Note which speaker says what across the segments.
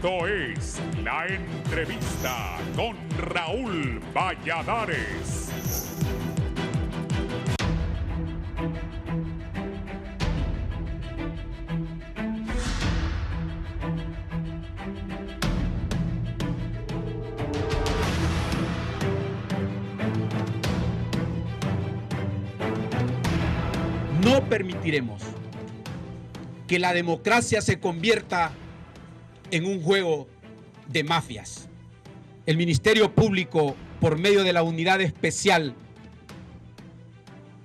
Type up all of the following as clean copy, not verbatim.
Speaker 1: Esto es La Entrevista con Raúl Valladares.
Speaker 2: No permitiremos que la democracia se convierta en un juego de mafias. El Ministerio Público, por medio de la Unidad Especial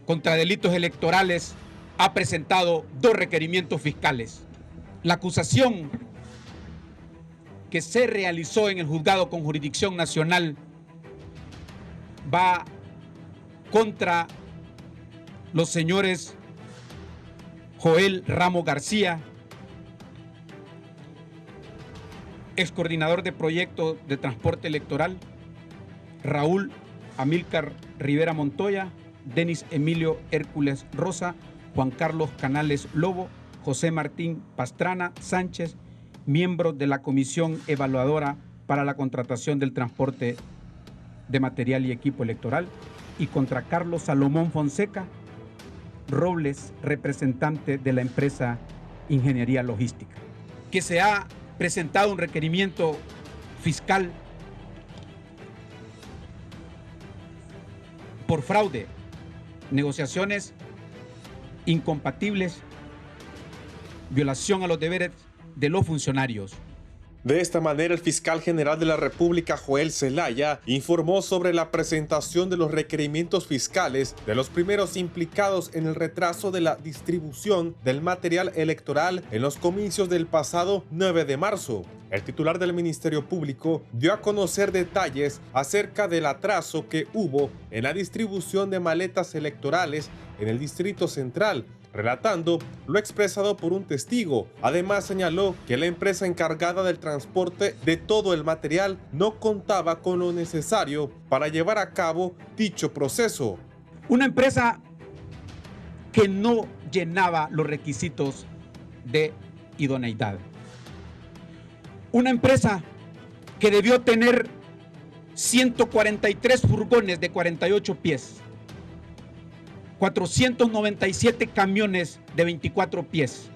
Speaker 2: contra Delitos Electorales, ha presentado 2 requerimientos fiscales. La acusación que se realizó en el juzgado con jurisdicción nacional va contra los señores Joel Ramos García, ex coordinador de proyecto de transporte electoral, Raúl Amílcar Rivera Montoya, Denis Emilio Hércules Rosa, Juan Carlos Canales Lobo, José Martín Pastrana Sánchez, miembros de la Comisión Evaluadora para la Contratación del Transporte de Material y Equipo Electoral, y contra Carlos Salomón Fonseca Robles, representante de la empresa Ingeniería Logística, que se ha presentado un requerimiento fiscal por fraude, negociaciones incompatibles, violación a los deberes de los funcionarios.
Speaker 3: De esta manera, el fiscal general de la República, Joel Zelaya, informó sobre la presentación de los requerimientos fiscales de los primeros implicados en el retraso de la distribución del material electoral en los comicios del pasado 9 de marzo. El titular del Ministerio Público dio a conocer detalles acerca del atraso que hubo en la distribución de maletas electorales en el Distrito Central, relatando lo expresado por un testigo. Además, señaló que la empresa encargada del transporte de todo el material no contaba con lo necesario para llevar a cabo dicho proceso.
Speaker 2: Una empresa que no llenaba los requisitos de idoneidad. Una empresa que debió tener 143 furgones de 48 pies. 497 camiones de 24 pies,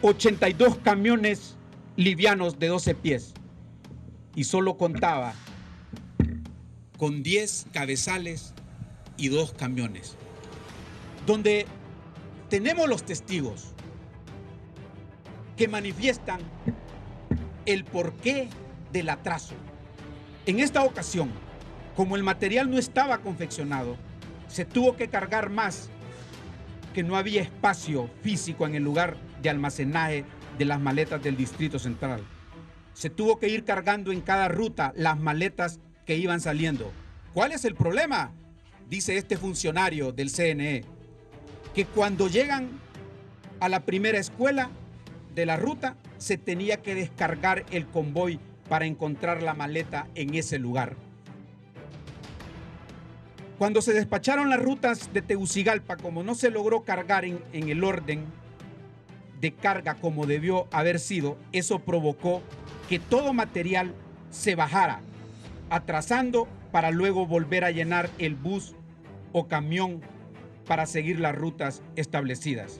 Speaker 2: 82 camiones livianos de 12 pies, y solo contaba con 10 cabezales y 2 camiones, donde tenemos los testigos que manifiestan el porqué del atraso. En esta ocasión, como el material no estaba confeccionado, se tuvo que cargar más, que no había espacio físico en el lugar de almacenaje de las maletas del Distrito Central. Se tuvo que ir cargando en cada ruta las maletas que iban saliendo. ¿Cuál es el problema? Dice este funcionario del CNE, que cuando llegan a la primera escuela de la ruta, se tenía que descargar el convoy para encontrar la maleta en ese lugar. Cuando se despacharon las rutas de Tegucigalpa, como no se logró cargar en el orden de carga como debió haber sido, eso provocó que todo material se bajara, atrasando para luego volver a llenar el bus o camión para seguir las rutas establecidas.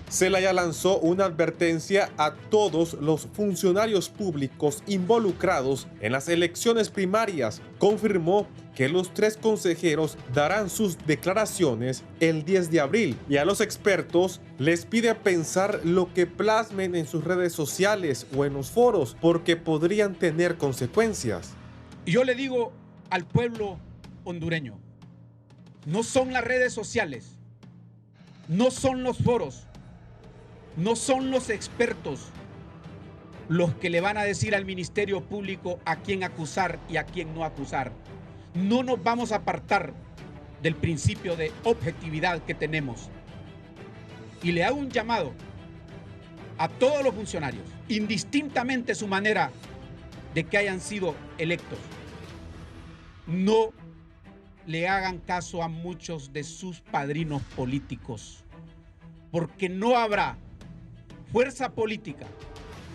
Speaker 3: Zelaya lanzó una advertencia a todos los funcionarios públicos involucrados en las elecciones primarias. Confirmó que los 3 consejeros darán sus declaraciones el 10 de abril y a los expertos les pide pensar lo que plasmen en sus redes sociales o en los foros, porque podrían tener consecuencias.
Speaker 2: Y yo le digo al pueblo hondureño, no son las redes sociales, no son los foros, no son los expertos los que le van a decir al Ministerio Público a quién acusar y a quién no acusar. No nos vamos a apartar del principio de objetividad que tenemos. Y le hago un llamado a todos los funcionarios, indistintamente su manera de que hayan sido electos. No le hagan caso a muchos de sus padrinos políticos, porque no habrá fuerza política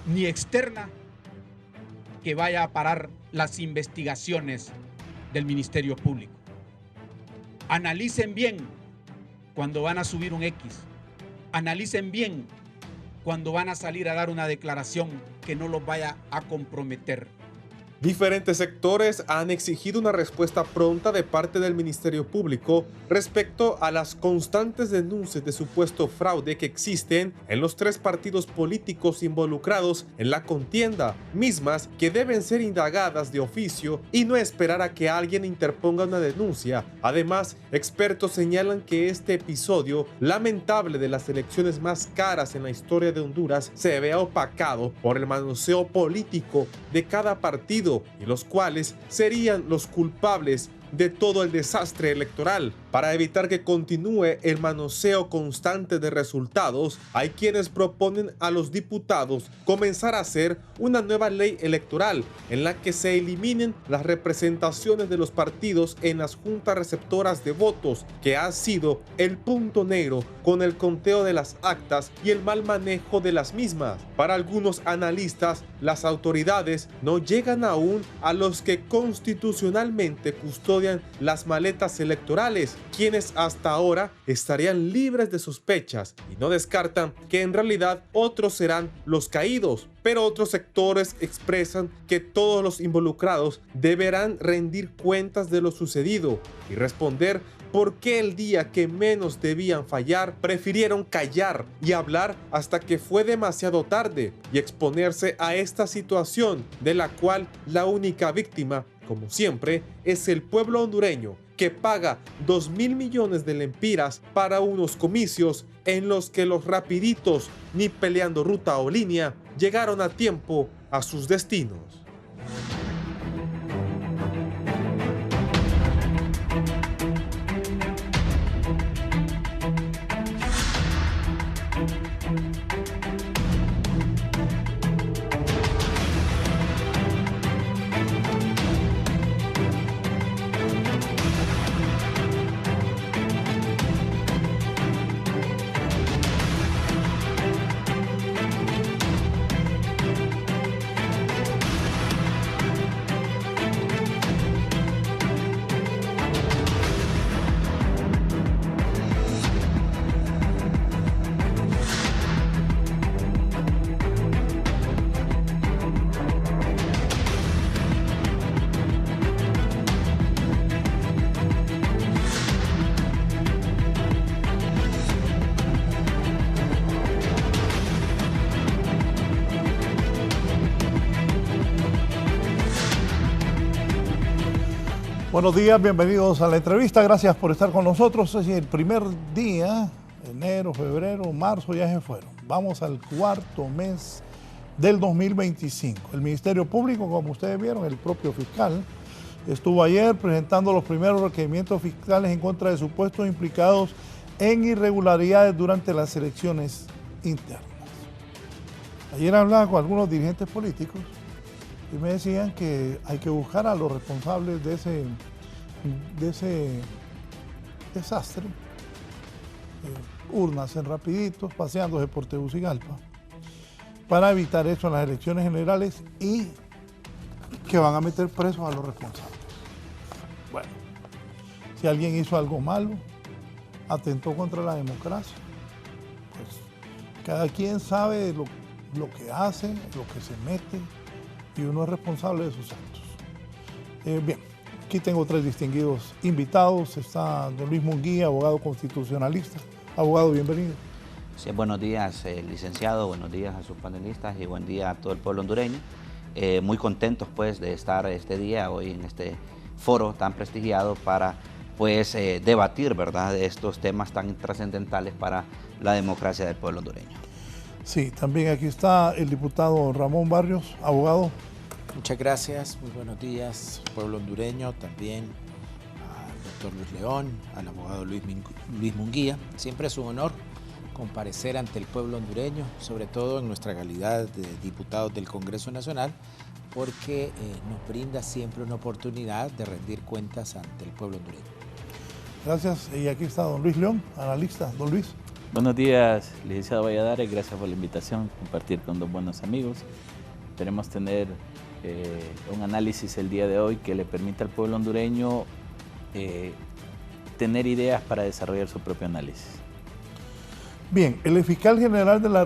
Speaker 2: ni externa que vaya a parar las investigaciones del Ministerio Público. Analicen bien cuando van a subir un X. Analicen bien cuando van a salir a dar una declaración que no los vaya a comprometer.
Speaker 3: Diferentes sectores han exigido una respuesta pronta de parte del Ministerio Público respecto a las constantes denuncias de supuesto fraude que existen en los 3 partidos políticos involucrados en la contienda, mismas que deben ser indagadas de oficio y no esperar a que alguien interponga una denuncia. Además, expertos señalan que este episodio lamentable de las elecciones más caras en la historia de Honduras se vea opacado por el manoseo político de cada partido, y los cuales serían los culpables de todo el desastre electoral. Para evitar que continúe el manoseo constante de resultados, hay quienes proponen a los diputados comenzar a hacer una nueva ley electoral en la que se eliminen las representaciones de los partidos en las juntas receptoras de votos, que ha sido el punto negro con el conteo de las actas y el mal manejo de las mismas. Para algunos analistas, las autoridades no llegan aún a los que constitucionalmente custodian las maletas electorales, quienes hasta ahora estarían libres de sospechas, y no descartan que en realidad otros serán los caídos. Pero otros sectores expresan que todos los involucrados deberán rendir cuentas de lo sucedido y responder por qué el día que menos debían fallar prefirieron callar y hablar hasta que fue demasiado tarde y exponerse a esta situación de la cual la única víctima, como siempre, es el pueblo hondureño, que paga 2.000 millones de lempiras para unos comicios en los que los rapiditos, ni peleando ruta o línea, llegaron a tiempo a sus destinos.
Speaker 4: Buenos días, bienvenidos a la entrevista, gracias por estar con nosotros. Es el primer día, enero, febrero, marzo ya se fueron. Vamos al cuarto mes del 2025. El Ministerio Público, como ustedes vieron, el propio fiscal, estuvo ayer presentando los primeros requerimientos fiscales en contra de supuestos implicados en irregularidades durante las elecciones internas. Ayer hablaba con algunos dirigentes políticos y me decían que hay que buscar a los responsables de ese desastre. Urnas en rapiditos, paseándose por Tegucigalpa, para evitar eso en las elecciones generales, y que van a meter presos a los responsables. Bueno, si alguien hizo algo malo, atentó contra la democracia, pues cada quien sabe lo que hace, lo que se mete, y uno es responsable de sus actos. Bien, aquí tengo 3 distinguidos invitados. Está don Luis Munguía, abogado constitucionalista. Abogado, bienvenido.
Speaker 5: Sí, buenos días, licenciado, buenos días a sus panelistas y buen día a todo el pueblo hondureño. Muy contentos pues de estar este día, hoy en este foro tan prestigiado para pues debatir, ¿verdad?, de estos temas tan trascendentales para la democracia del pueblo hondureño. Sí, también aquí está el diputado Ramón Barrios, abogado.
Speaker 6: Muchas gracias, muy buenos días, pueblo hondureño, también al doctor Luis León, al abogado Luis Munguía. Siempre es un honor comparecer ante el pueblo hondureño, sobre todo en nuestra calidad de diputados del Congreso Nacional, porque nos brinda siempre una oportunidad de rendir cuentas ante el pueblo hondureño.
Speaker 4: Gracias, y aquí está don Luis León, analista. Don Luis.
Speaker 7: Buenos días, licenciado Valladares, gracias por la invitación, compartir con dos buenos amigos. Esperemos tener un análisis el día de hoy que le permita al pueblo hondureño tener ideas para desarrollar su propio análisis.
Speaker 4: Bien, el fiscal general de la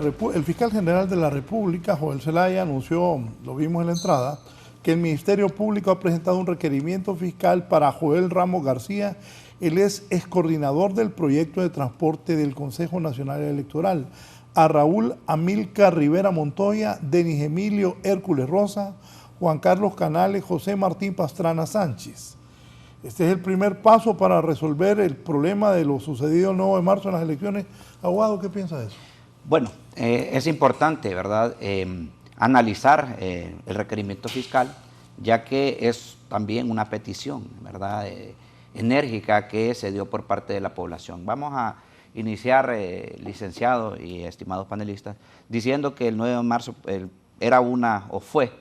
Speaker 4: República, Joel Zelaya, anunció, lo vimos en la entrada, que el Ministerio Público ha presentado un requerimiento fiscal para Joel Ramos García. Él es coordinador del proyecto de transporte del Consejo Nacional Electoral, a Raúl Amílcar Rivera Montoya, Denis Emilio Hércules Rosa, Juan Carlos Canales, José Martín Pastrana Sánchez. Este es el primer paso para resolver el problema de lo sucedido el 9 de marzo en las elecciones. Abogado, ¿qué piensa de eso?
Speaker 5: Bueno, es importante, ¿verdad?, analizar el requerimiento fiscal, ya que es también una petición, ¿verdad?, enérgica que se dio por parte de la población. Vamos a iniciar, licenciado y estimados panelistas, diciendo que el 9 de marzo fue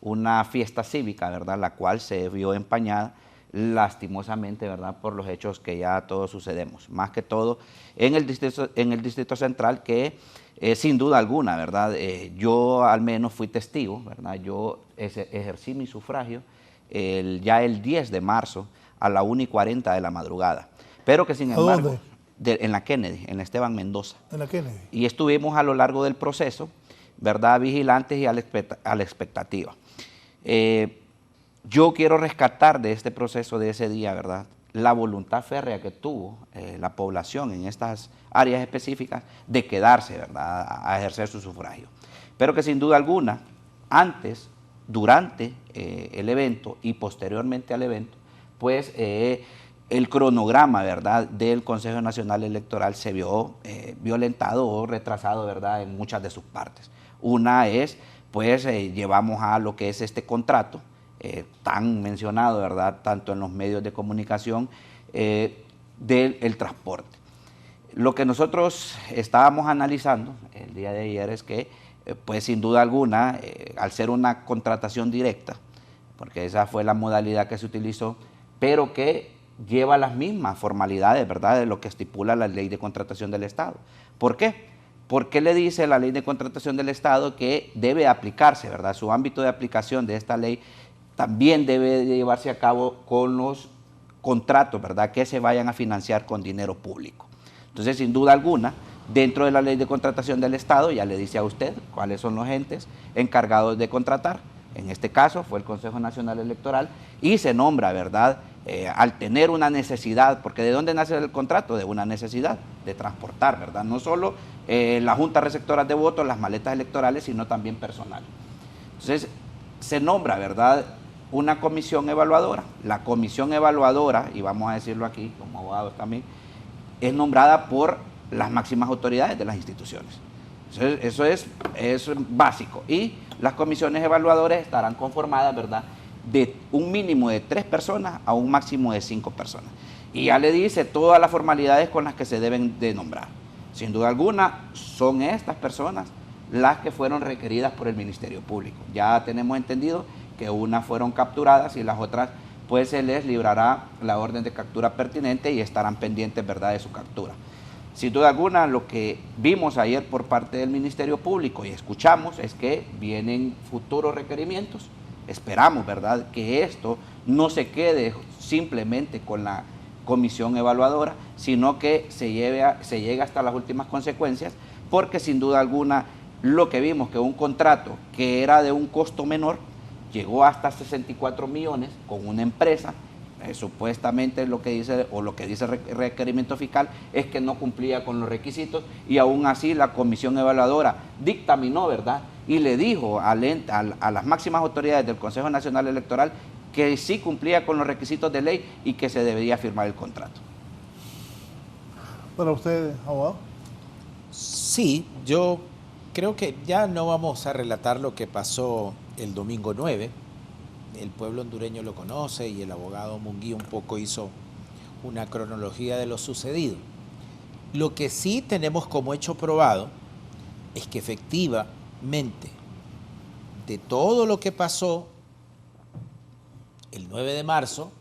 Speaker 5: una fiesta cívica, ¿verdad?, la cual se vio empañada lastimosamente, ¿verdad?, por los hechos que ya todos sucedemos, más que todo en el Distrito Central, que sin duda alguna, ¿verdad?, yo al menos fui testigo, ¿verdad?, yo ejercí mi sufragio ya el 10 de marzo a la 1:40 de la madrugada, pero que sin embargo, en la Kennedy, en la Esteban Mendoza.
Speaker 4: En la Kennedy.
Speaker 5: Y estuvimos a lo largo del proceso, ¿verdad?, vigilantes y a la expectativa. Yo quiero rescatar de este proceso de ese día, ¿verdad?, la voluntad férrea que tuvo la población en estas áreas específicas de quedarse, ¿verdad?, a ejercer su sufragio. Pero que sin duda alguna, antes, durante el evento y posteriormente al evento, pues el cronograma, ¿verdad?, del Consejo Nacional Electoral se vio violentado o retrasado, ¿verdad?, en muchas de sus partes. Una es, pues, llevamos a lo que es este contrato, tan mencionado, ¿verdad?, tanto en los medios de comunicación, del transporte. Lo que nosotros estábamos analizando el día de ayer es que, pues sin duda alguna, al ser una contratación directa, porque esa fue la modalidad que se utilizó, pero que lleva las mismas formalidades, ¿verdad?, de lo que estipula la Ley de Contratación del Estado. ¿Por qué? Porque le dice la Ley de Contratación del Estado que debe aplicarse, ¿verdad? Su ámbito de aplicación de esta ley también debe de llevarse a cabo con los contratos, ¿verdad?, que se vayan a financiar con dinero público. Entonces, sin duda alguna, dentro de la Ley de Contratación del Estado ya le dice a usted cuáles son los entes encargados de contratar. En este caso fue el Consejo Nacional Electoral y se nombra, ¿verdad?, al tener una necesidad, porque ¿de dónde nace el contrato? De una necesidad de transportar, ¿verdad? No solo las juntas receptoras de votos, las maletas electorales, sino también personal. Entonces, se nombra, ¿verdad?, una comisión evaluadora. La comisión evaluadora, y vamos a decirlo aquí como abogados también, es nombrada por las máximas autoridades de las instituciones. Entonces, eso es básico. Y las comisiones evaluadoras estarán conformadas, ¿verdad?, de un mínimo de 3 personas a un máximo de 5 personas. Y ya le dice todas las formalidades con las que se deben de nombrar. Sin duda alguna, son estas personas las que fueron requeridas por el Ministerio Público. Ya tenemos entendido que unas fueron capturadas y las otras, pues se les librará la orden de captura pertinente y estarán pendientes, ¿verdad?, de su captura. Sin duda alguna, lo que vimos ayer por parte del Ministerio Público y escuchamos es que vienen futuros requerimientos. Esperamos, ¿verdad?, que esto no se quede simplemente con la comisión evaluadora, sino que se llegue hasta las últimas consecuencias, porque sin duda alguna lo que vimos, que un contrato que era de un costo menor, llegó hasta 64 millones con una empresa, supuestamente lo que dice el requerimiento fiscal es que no cumplía con los requisitos y aún así la comisión evaluadora dictaminó, ¿verdad?, y le dijo a las máximas autoridades del Consejo Nacional Electoral que sí cumplía con los requisitos de ley y que se debería firmar el contrato.
Speaker 4: ¿Para usted, abogado?
Speaker 6: Sí, yo creo que ya no vamos a relatar lo que pasó el domingo 9. El pueblo hondureño lo conoce y el abogado Munguía un poco hizo una cronología de lo sucedido. Lo que sí tenemos como hecho probado es que efectivamente de todo lo que pasó el 9 de marzo,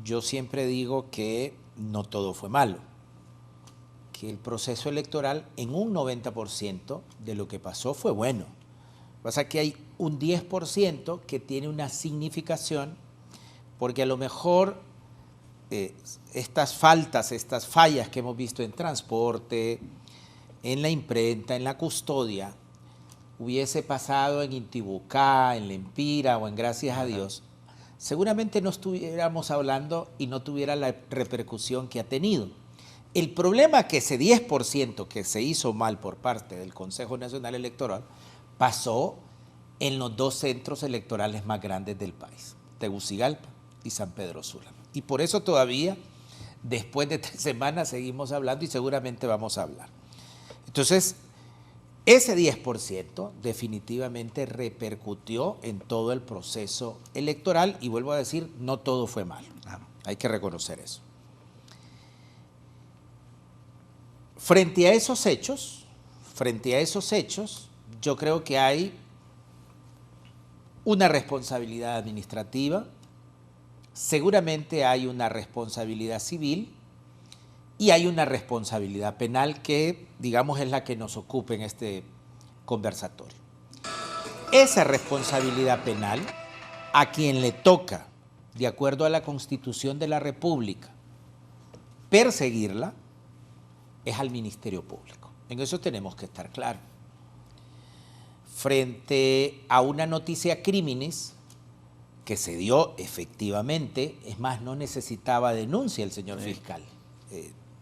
Speaker 6: yo siempre digo que no todo fue malo, que el proceso electoral en un 90% de lo que pasó fue bueno. Lo que pasa es que hay un 10% que tiene una significación, porque a lo mejor estas fallas que hemos visto en transporte, en la imprenta, en la custodia, hubiese pasado en Intibucá, en Lempira o en Gracias a Dios, seguramente no estuviéramos hablando y no tuviera la repercusión que ha tenido. El problema es que ese 10% que se hizo mal por parte del Consejo Nacional Electoral pasó en los dos centros electorales más grandes del país, Tegucigalpa y San Pedro Sula. Y por eso todavía, después de 3 semanas, seguimos hablando y seguramente vamos a hablar. Entonces, ese 10% definitivamente repercutió en todo el proceso electoral y vuelvo a decir, no todo fue malo. Hay que reconocer eso. Frente a esos hechos, yo creo que hay una responsabilidad administrativa, seguramente hay una responsabilidad civil y hay una responsabilidad penal que, digamos, es la que nos ocupa en este conversatorio. Esa responsabilidad penal, a quien le toca, de acuerdo a la Constitución de la República, perseguirla, es al Ministerio Público. En eso tenemos que estar claros. Frente a una noticia crímenes que se dio efectivamente, es más, no necesitaba denuncia el señor fiscal.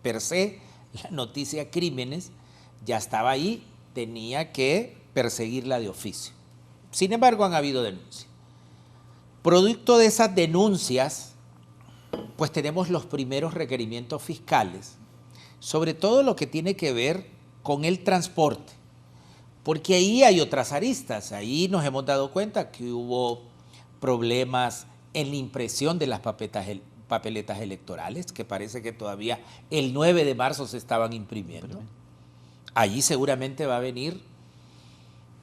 Speaker 6: Per se, la noticia crímenes ya estaba ahí, tenía que perseguirla de oficio. Sin embargo, han habido denuncias. Producto de esas denuncias, pues tenemos los primeros requerimientos fiscales, sobre todo lo que tiene que ver con el transporte, porque ahí hay otras aristas. Ahí nos hemos dado cuenta que hubo problemas en la impresión de las papeletas electorales, que parece que todavía el 9 de marzo se estaban imprimiendo. Allí seguramente va a venir,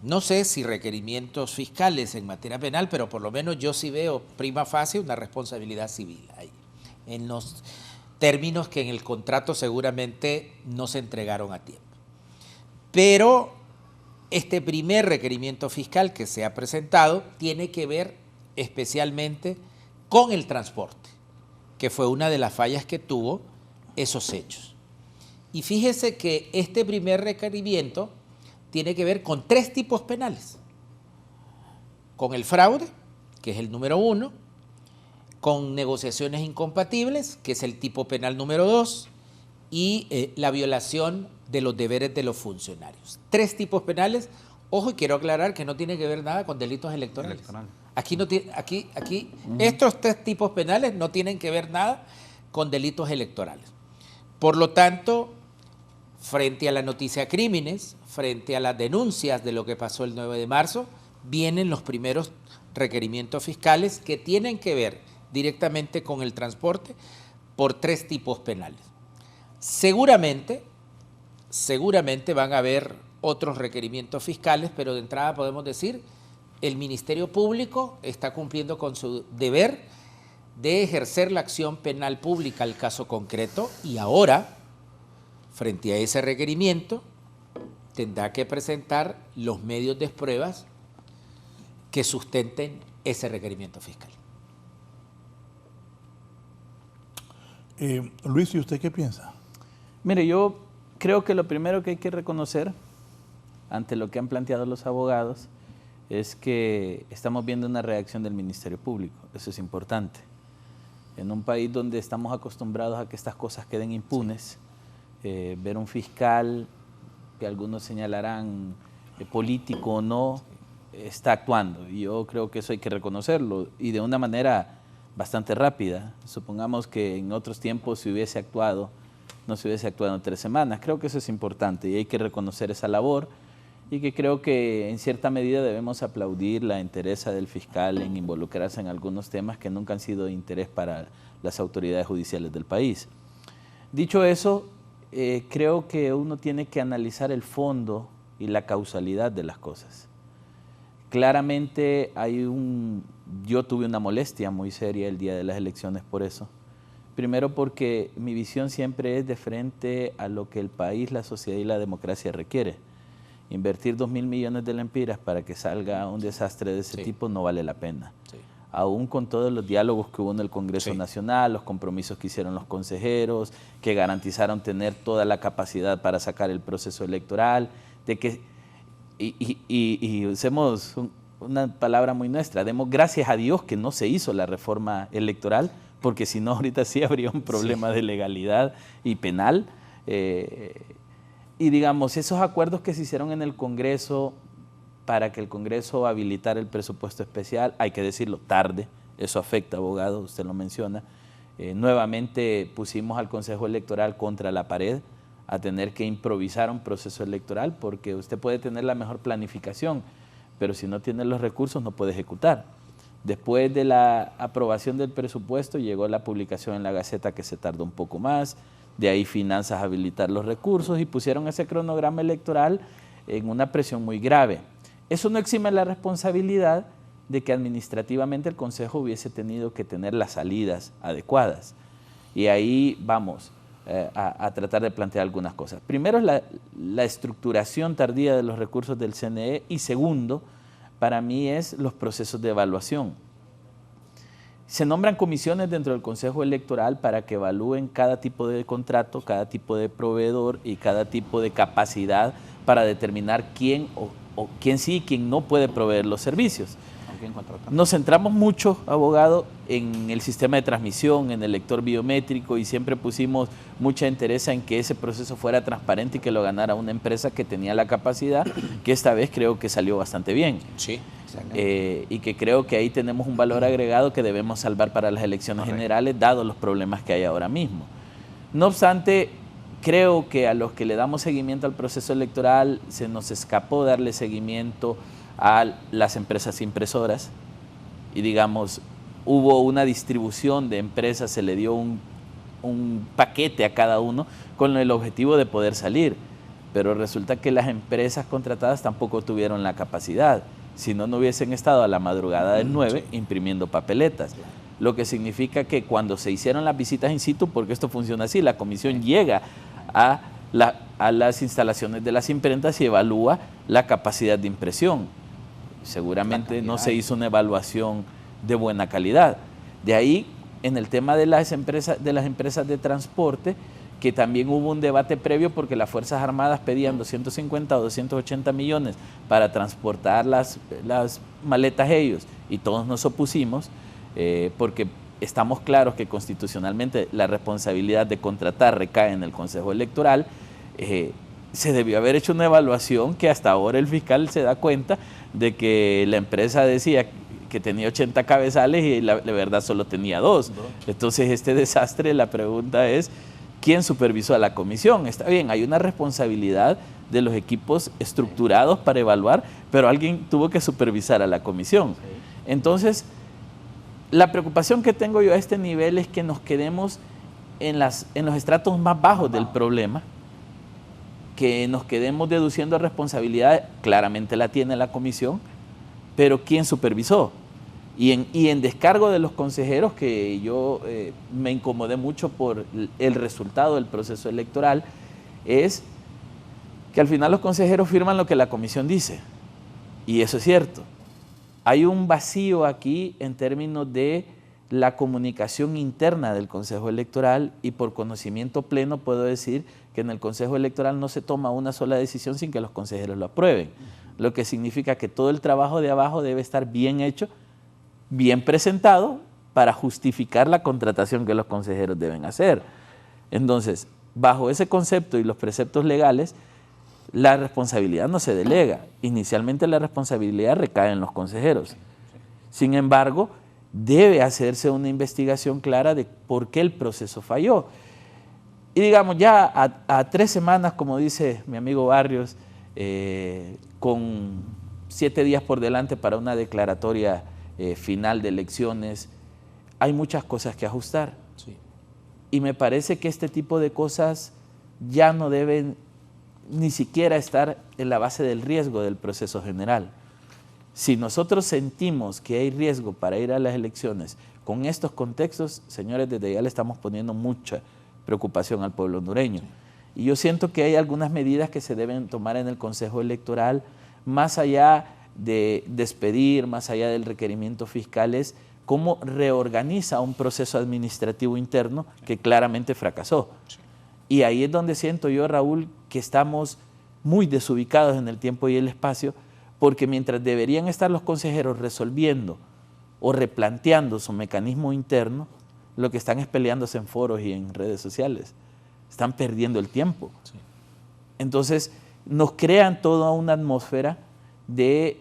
Speaker 6: no sé si requerimientos fiscales en materia penal, pero por lo menos yo sí veo prima facie una responsabilidad civil ahí, en los términos que en el contrato seguramente no se entregaron a tiempo. Pero este primer requerimiento fiscal que se ha presentado tiene que ver especialmente con el transporte, que fue una de las fallas que tuvo esos hechos. Y fíjese que este primer requerimiento tiene que ver con 3 tipos penales. Con el fraude, que es el número 1, con negociaciones incompatibles, que es el tipo penal número 2, y la violación de los deberes de los funcionarios. 3 tipos penales. Ojo, y quiero aclarar que no tiene que ver nada con delitos electorales. Aquí no tiene, estos 3 tipos penales no tienen que ver nada con delitos electorales. Por lo tanto, frente a la noticia crímenes, frente a las denuncias de lo que pasó el 9 de marzo, vienen los primeros requerimientos fiscales que tienen que ver directamente con el transporte por 3 tipos penales. Seguramente van a haber otros requerimientos fiscales, pero de entrada podemos decir el Ministerio Público está cumpliendo con su deber de ejercer la acción penal pública al caso concreto y ahora, frente a ese requerimiento, tendrá que presentar los medios de pruebas que sustenten ese requerimiento fiscal.
Speaker 4: Luis, ¿y usted qué piensa?
Speaker 7: Mire, yo creo que lo primero que hay que reconocer ante lo que han planteado los abogados es que estamos viendo una reacción del Ministerio Público. Eso es importante. En un país donde estamos acostumbrados a que estas cosas queden impunes, ver un fiscal, que algunos señalarán político o no, está actuando. Y yo creo que eso hay que reconocerlo y de una manera bastante rápida. Supongamos que en otros tiempos no se hubiese actuado en 3 semanas. Creo que eso es importante y hay que reconocer esa labor y que creo que en cierta medida debemos aplaudir la entereza del fiscal en involucrarse en algunos temas que nunca han sido de interés para las autoridades judiciales del país. Dicho eso, creo que uno tiene que analizar el fondo y la causalidad de las cosas. Claramente yo tuve una molestia muy seria el día de las elecciones por eso. Primero porque mi visión siempre es de frente a lo que el país, la sociedad y la democracia requiere. Invertir 2.000 millones de lempiras para que salga un desastre de ese tipo no vale la pena. Sí. Aún con todos los diálogos que hubo en el Congreso Nacional, los compromisos que hicieron los consejeros, que garantizaron tener toda la capacidad para sacar el proceso electoral, de que, y usemos una palabra muy nuestra, demos gracias a Dios que no se hizo la reforma electoral, porque si no ahorita sí habría un problema de legalidad y penal. Y digamos, esos acuerdos que se hicieron en el Congreso para que el Congreso habilitara el presupuesto especial, hay que decirlo, tarde, eso afecta, abogado, usted lo menciona. Nuevamente pusimos al Consejo Electoral contra la pared a tener que improvisar un proceso electoral, porque usted puede tener la mejor planificación, pero si no tiene los recursos no puede ejecutar. Después de la aprobación del presupuesto llegó la publicación en la Gaceta, que se tardó un poco más, de ahí Finanzas a habilitar los recursos y pusieron ese cronograma electoral en una presión muy grave. Eso no exime la responsabilidad de que administrativamente el Consejo hubiese tenido que tener las salidas adecuadas. Y ahí vamos a tratar de plantear algunas cosas. Primero es la estructuración tardía de los recursos del CNE, y segundo, para mí, es los procesos de evaluación. Se nombran comisiones dentro del Consejo Electoral para que evalúen cada tipo de contrato, cada tipo de proveedor y cada tipo de capacidad para determinar quién o quién sí y quién no puede proveer los servicios. Nos centramos mucho, abogado, en el sistema de transmisión, en el lector biométrico, y siempre pusimos mucha interés en que ese proceso fuera transparente y que lo ganara una empresa que tenía la capacidad, que esta vez creo que salió bastante bien. Sí. Y que creo que ahí tenemos un valor agregado que debemos salvar para las elecciones generales, dados los problemas que hay ahora mismo. No obstante, creo que a los que le damos seguimiento al proceso electoral se nos escapó darle seguimiento a las empresas impresoras, y digamos, hubo una distribución de empresas, se le dio un paquete a cada uno con el objetivo de poder salir, pero resulta que las empresas contratadas tampoco tuvieron la capacidad, si no, no hubiesen estado a la madrugada del 9 imprimiendo papeletas, lo que significa que cuando se hicieron las visitas in situ, porque esto funciona así, la comisión llega a las instalaciones de las imprentas y evalúa la capacidad de impresión. Seguramente no se hizo una evaluación de buena calidad. De ahí, en el tema de las empresas de transporte, que también hubo un debate previo porque las Fuerzas Armadas pedían 250 o 280 millones para transportar las maletas ellos, y todos nos opusimos porque estamos claros que constitucionalmente la responsabilidad de contratar recae en el Consejo Electoral. Se debió haber hecho una evaluación, que hasta ahora el fiscal se da cuenta de que la empresa decía que tenía 80 cabezales y la verdad solo tenía 2. Entonces este desastre, la pregunta es, ¿quién supervisó a la comisión? Está bien, hay una responsabilidad de los equipos estructurados para evaluar, pero alguien tuvo que supervisar a la comisión. Entonces, la preocupación que tengo yo a este nivel es que nos quedemos en los estratos más bajos del problema, que nos quedemos deduciendo responsabilidad, claramente la tiene la comisión, pero ¿quién supervisó? Y en descargo de los consejeros, que yo me incomodé mucho por el resultado del proceso electoral, es que al final los consejeros firman lo que la comisión dice, y eso es cierto. Hay un vacío aquí en términos de la comunicación interna del Consejo Electoral, y por conocimiento pleno puedo decir que en el Consejo Electoral no se toma una sola decisión sin que los consejeros lo aprueben, lo que significa que todo el trabajo de abajo debe estar bien hecho, bien presentado, para justificar la contratación que los consejeros deben hacer. Entonces, bajo ese concepto y los preceptos legales, la responsabilidad no se delega. Inicialmente la responsabilidad recae en los consejeros. Sin embargo, debe hacerse una investigación clara de por qué el proceso falló. Y digamos, ya a 3 semanas, como dice mi amigo Barrios, con 7 días por delante para una declaratoria final de elecciones, hay muchas cosas que ajustar. Sí. Y me parece que este tipo de cosas ya no deben ni siquiera estar en la base del riesgo del proceso general. Si nosotros sentimos que hay riesgo para ir a las elecciones con estos contextos, señores, desde ya le estamos poniendo mucha preocupación al pueblo hondureño. Y yo siento que hay algunas medidas que se deben tomar en el Consejo Electoral, más allá de despedir, más allá del requerimiento fiscal, es cómo reorganiza un proceso administrativo interno que claramente fracasó. Y ahí es donde siento yo, Raúl, que estamos muy desubicados en el tiempo y el espacio, porque mientras deberían estar los consejeros resolviendo o replanteando su mecanismo interno, lo que están es peleándose en foros y en redes sociales. Están perdiendo el tiempo. Sí. Entonces, nos crean toda una atmósfera de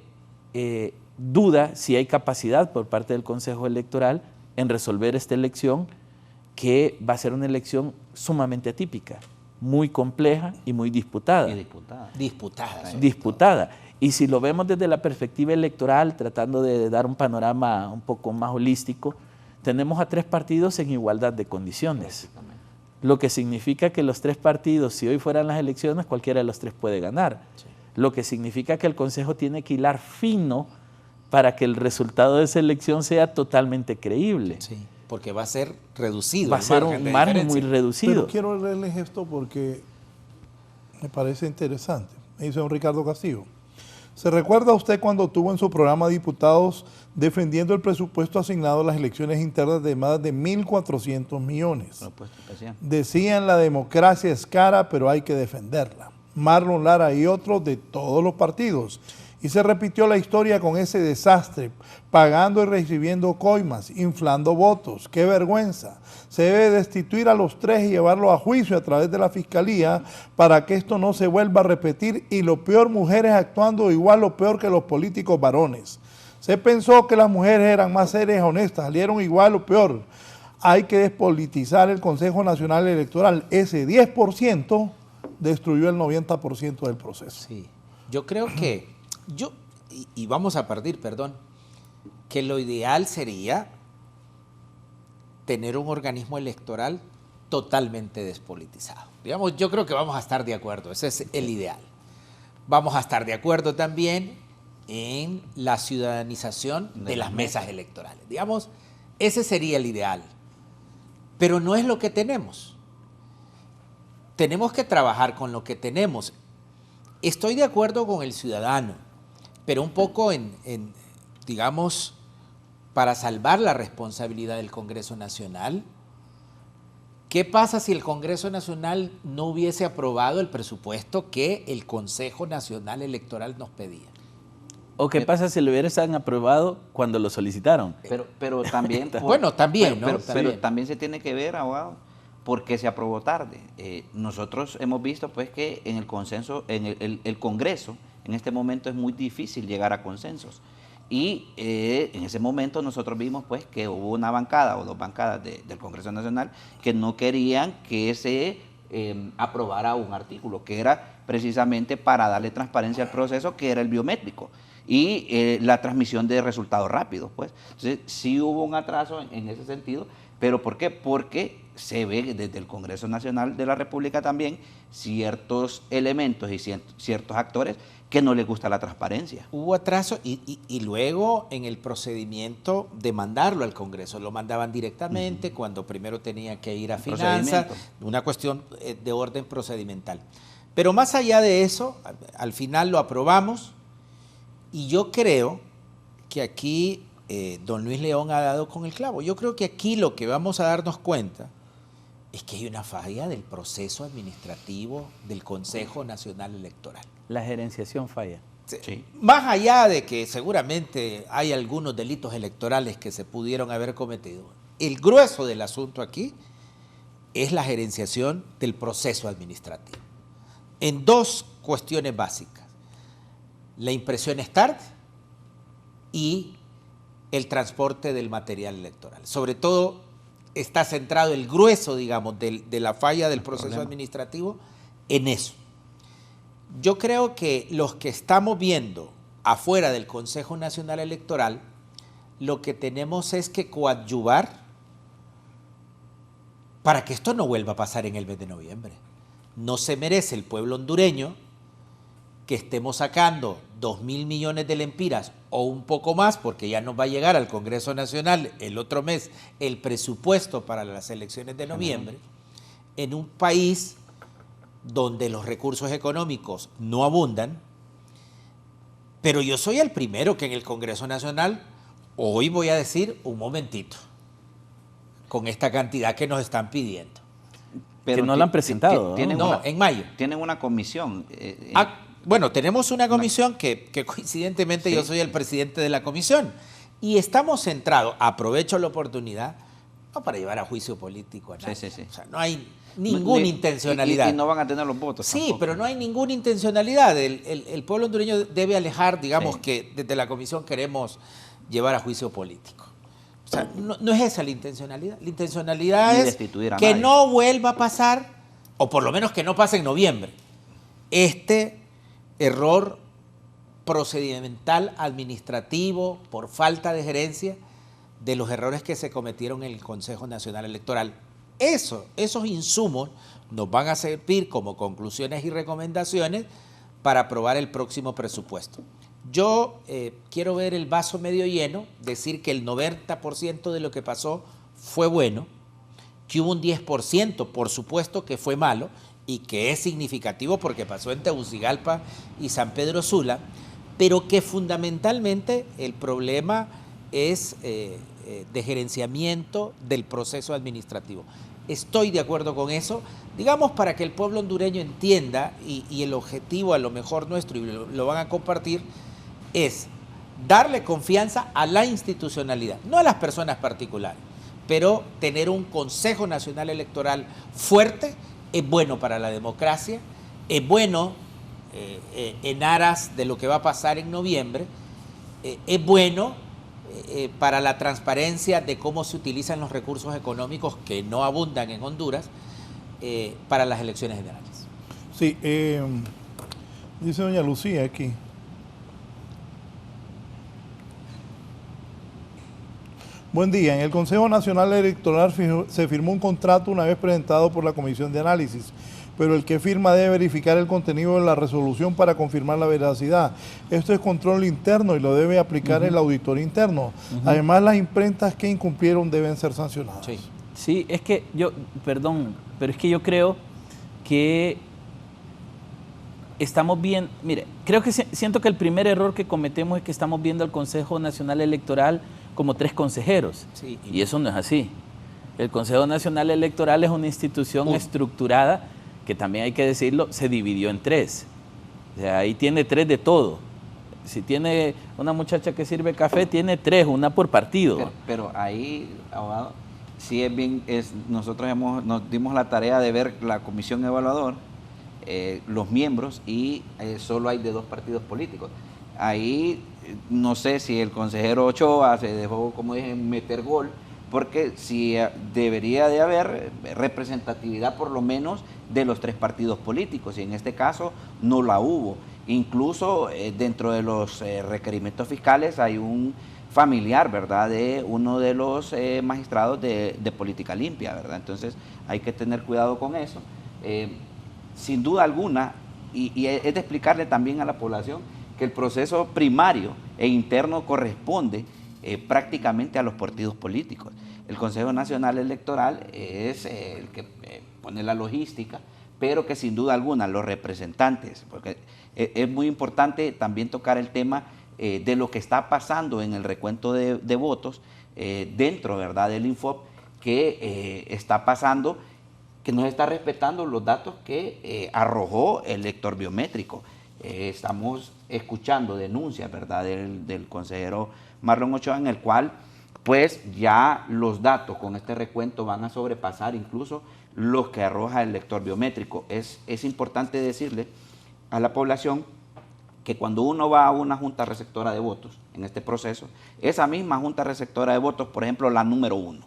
Speaker 7: duda si hay capacidad por parte del Consejo Electoral en resolver esta elección, que va a ser una elección sumamente atípica, muy compleja y muy disputada.
Speaker 5: Y disputada.
Speaker 7: Disputada. Y si lo vemos desde la perspectiva electoral, tratando de dar un panorama un poco más holístico, tenemos a 3 partidos en igualdad de condiciones. Lo que significa que los 3 partidos, si hoy fueran las elecciones, cualquiera de los 3 puede ganar. Sí. Lo que significa que el Consejo tiene que hilar fino para que el resultado de esa elección sea totalmente creíble.
Speaker 6: Sí, porque va a ser reducido.
Speaker 7: Va a ser un margen muy reducido.
Speaker 4: Pero quiero leerles esto porque me parece interesante. Me dice don Ricardo Castillo. ¿Se recuerda usted cuando tuvo en su programa de diputados defendiendo el presupuesto asignado a las elecciones internas de más de 1.400 millones? Decían, la democracia es cara, pero hay que defenderla. Marlon Lara y otros de todos los partidos. Y se repitió la historia con ese desastre, pagando y recibiendo coimas, inflando votos. ¡Qué vergüenza! Se debe destituir a los 3 y llevarlos a juicio a través de la Fiscalía para que esto no se vuelva a repetir. Y lo peor, mujeres actuando igual o peor que los políticos varones. Se pensó que las mujeres eran más serias y honestas, salieron igual o peor. Hay que despolitizar el Consejo Nacional Electoral. Ese 10% destruyó el 90% del proceso.
Speaker 6: Sí, yo creo que... y vamos a partir, que lo ideal sería tener un organismo electoral totalmente despolitizado. Digamos, yo creo que vamos a estar de acuerdo, ese es el ideal. Vamos a estar de acuerdo también en la ciudadanización de las mesas electorales. Digamos, ese sería el ideal, pero no es lo que tenemos. Tenemos que trabajar con lo que tenemos. Estoy de acuerdo con el ciudadano, pero un poco digamos, para salvar la responsabilidad del Congreso Nacional. ¿Qué pasa si el Congreso Nacional no hubiese aprobado el presupuesto que el Consejo Nacional Electoral nos pedía?
Speaker 7: ¿O qué pasa si lo hubiesen aprobado cuando lo solicitaron?
Speaker 5: Pero también...
Speaker 6: bueno, también, ¿no?
Speaker 5: Pero también se tiene que ver, abogado, por qué se aprobó tarde. Nosotros hemos visto pues que en el consenso, en el Congreso, en este momento es muy difícil llegar a consensos. Y en ese momento nosotros vimos pues que hubo una bancada o 2 bancadas del Congreso Nacional que no querían que se aprobara un artículo, que era precisamente para darle transparencia al proceso, que era el biométrico y la transmisión de resultados rápidos. Pues. Entonces sí hubo un atraso en ese sentido, pero ¿por qué? Porque se ve desde el Congreso Nacional de la República también ciertos elementos y ciertos actores que no les gusta la transparencia.
Speaker 6: Hubo atraso y luego en el procedimiento de mandarlo al Congreso, lo mandaban directamente cuando primero tenía que ir a finanzas, una cuestión de orden procedimental. Pero más allá de eso, al final lo aprobamos y yo creo que aquí don Luis León ha dado con el clavo. Yo creo que aquí lo que vamos a darnos cuenta es que hay una falla del proceso administrativo del Consejo Nacional Electoral.
Speaker 7: La gerenciación falla.
Speaker 6: Sí. Más allá de que seguramente hay algunos delitos electorales que se pudieron haber cometido, el grueso del asunto aquí es la gerenciación del proceso administrativo. En 2 cuestiones básicas. La impresión es tarde y el transporte del material electoral. Sobre todo está centrado el grueso, digamos, de la falla del proceso administrativo en eso. Yo creo que los que estamos viendo afuera del Consejo Nacional Electoral, lo que tenemos es que coadyuvar para que esto no vuelva a pasar en el mes de noviembre. No se merece el pueblo hondureño que estemos sacando 2.000 millones de lempiras o un poco más, porque ya nos va a llegar al Congreso Nacional el otro mes el presupuesto para las elecciones de noviembre, en un país donde los recursos económicos no abundan, pero yo soy el primero que en el Congreso Nacional hoy voy a decir, un momentito, con esta cantidad que nos están pidiendo.
Speaker 7: Pero que no la han presentado.
Speaker 6: En mayo.
Speaker 5: Tienen una comisión.
Speaker 6: Bueno, tenemos una comisión que coincidentemente yo soy el presidente de la comisión y estamos centrados, aprovecho la oportunidad, no para llevar a juicio político a nadie. O sea, no hay ninguna intencionalidad.
Speaker 5: Y no van a tener los votos.
Speaker 6: Sí,
Speaker 5: tampoco.
Speaker 6: pero no hay ninguna intencionalidad. El pueblo hondureño debe alejar, digamos, que desde la comisión queremos llevar a juicio político. O sea, no es esa la intencionalidad. La intencionalidad es que no vuelva a pasar, o por lo menos que no pase en noviembre, este error procedimental, administrativo, por falta de gerencia, de los errores que se cometieron en el Consejo Nacional Electoral. Esos insumos nos van a servir como conclusiones y recomendaciones para aprobar el próximo presupuesto. Yo quiero ver el vaso medio lleno, decir que el 90% de lo que pasó fue bueno, que hubo un 10%, por supuesto, que fue malo y que es significativo porque pasó en Tegucigalpa y San Pedro Sula, pero que fundamentalmente el problema es de gerenciamiento del proceso administrativo. Estoy de acuerdo con eso, digamos, para que el pueblo hondureño entienda, y el objetivo a lo mejor nuestro, y lo van a compartir, es darle confianza a la institucionalidad, no a las personas particulares, pero tener un Consejo Nacional Electoral fuerte es bueno para la democracia, es bueno en aras de lo que va a pasar en noviembre, es bueno para la transparencia de cómo se utilizan los recursos económicos que no abundan en Honduras para las elecciones generales.
Speaker 4: Sí, dice doña Lucía aquí. Buen día. En el Consejo Nacional Electoral se firmó un contrato una vez presentado por la Comisión de Análisis, pero el que firma debe verificar el contenido de la resolución para confirmar la veracidad. Esto es control interno y lo debe aplicar el auditor interno. Además, las imprentas que incumplieron deben ser sancionadas.
Speaker 7: Sí, es que perdón, pero es que yo creo que estamos bien, mire, creo que siento que el primer error que cometemos es que estamos viendo al Consejo Nacional Electoral como 3 consejeros, y eso no es así. El Consejo Nacional Electoral es una institución estructurada que también hay que decirlo, se dividió en 3. O sea, ahí tiene 3 de todo. Si tiene una muchacha que sirve café, tiene 3, una por partido.
Speaker 5: Pero ahí, abogado, sí es bien, nosotros nos dimos la tarea de ver la comisión evaluador, los miembros, y solo hay de 2 partidos políticos. Ahí no sé si el consejero Ochoa se dejó, como dije, meter gol, porque sí debería de haber representatividad por lo menos de los 3 partidos políticos, y en este caso no la hubo. Incluso dentro de los requerimientos fiscales hay un familiar, ¿verdad?, de uno de los magistrados de Política Limpia, ¿verdad? Entonces hay que tener cuidado con eso. Sin duda alguna, y es de explicarle también a la población que el proceso primario e interno corresponde prácticamente a los partidos políticos. El Consejo Nacional Electoral es el que pone la logística, pero que sin duda alguna los representantes, porque es muy importante también tocar el tema de lo que está pasando en el recuento de votos dentro, ¿verdad?, del INFOP, que está pasando, que no está respetando los datos que arrojó el lector biométrico. Estamos escuchando denuncias, ¿verdad?, del consejero Marlon Ochoa, en el cual pues ya los datos con este recuento van a sobrepasar incluso los que arroja el lector biométrico. Es importante decirle a la población que cuando uno va a una junta receptora de votos en este proceso, esa misma junta receptora de votos, por ejemplo, la número 1,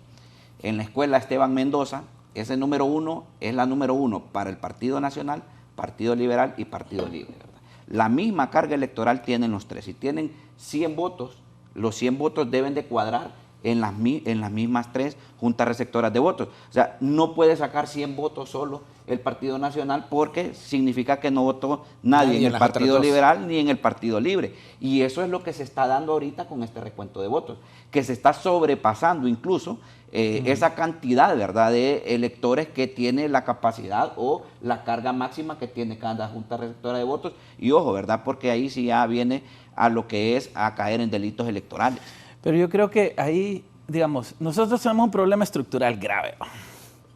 Speaker 5: en la escuela Esteban Mendoza, ese número 1 es la número 1 para el Partido Nacional, Partido Liberal y Partido Libre, ¿verdad? La misma carga electoral tienen los 3. Si tienen 100 votos, los 100 votos deben de cuadrar en las mismas 3 juntas receptoras de votos. O sea, no puede sacar 100 votos solo el Partido Nacional porque significa que no votó nadie en el Partido Liberal ni en el Partido Libre. Y eso es lo que se está dando ahorita con este recuento de votos, que se está sobrepasando incluso esa cantidad, ¿verdad?, de electores que tiene la capacidad o la carga máxima que tiene cada junta receptora de votos. Y ojo, ¿verdad?, porque ahí sí ya viene a lo que es a caer en delitos electorales.
Speaker 7: Pero yo creo que ahí, digamos, nosotros tenemos un problema estructural grave,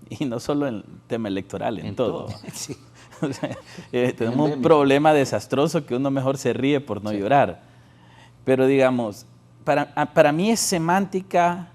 Speaker 7: y no solo en el tema electoral, en todo. Sí. O sea, tenemos un problema desastroso que uno mejor se ríe por no llorar. Pero digamos, para mí es semántica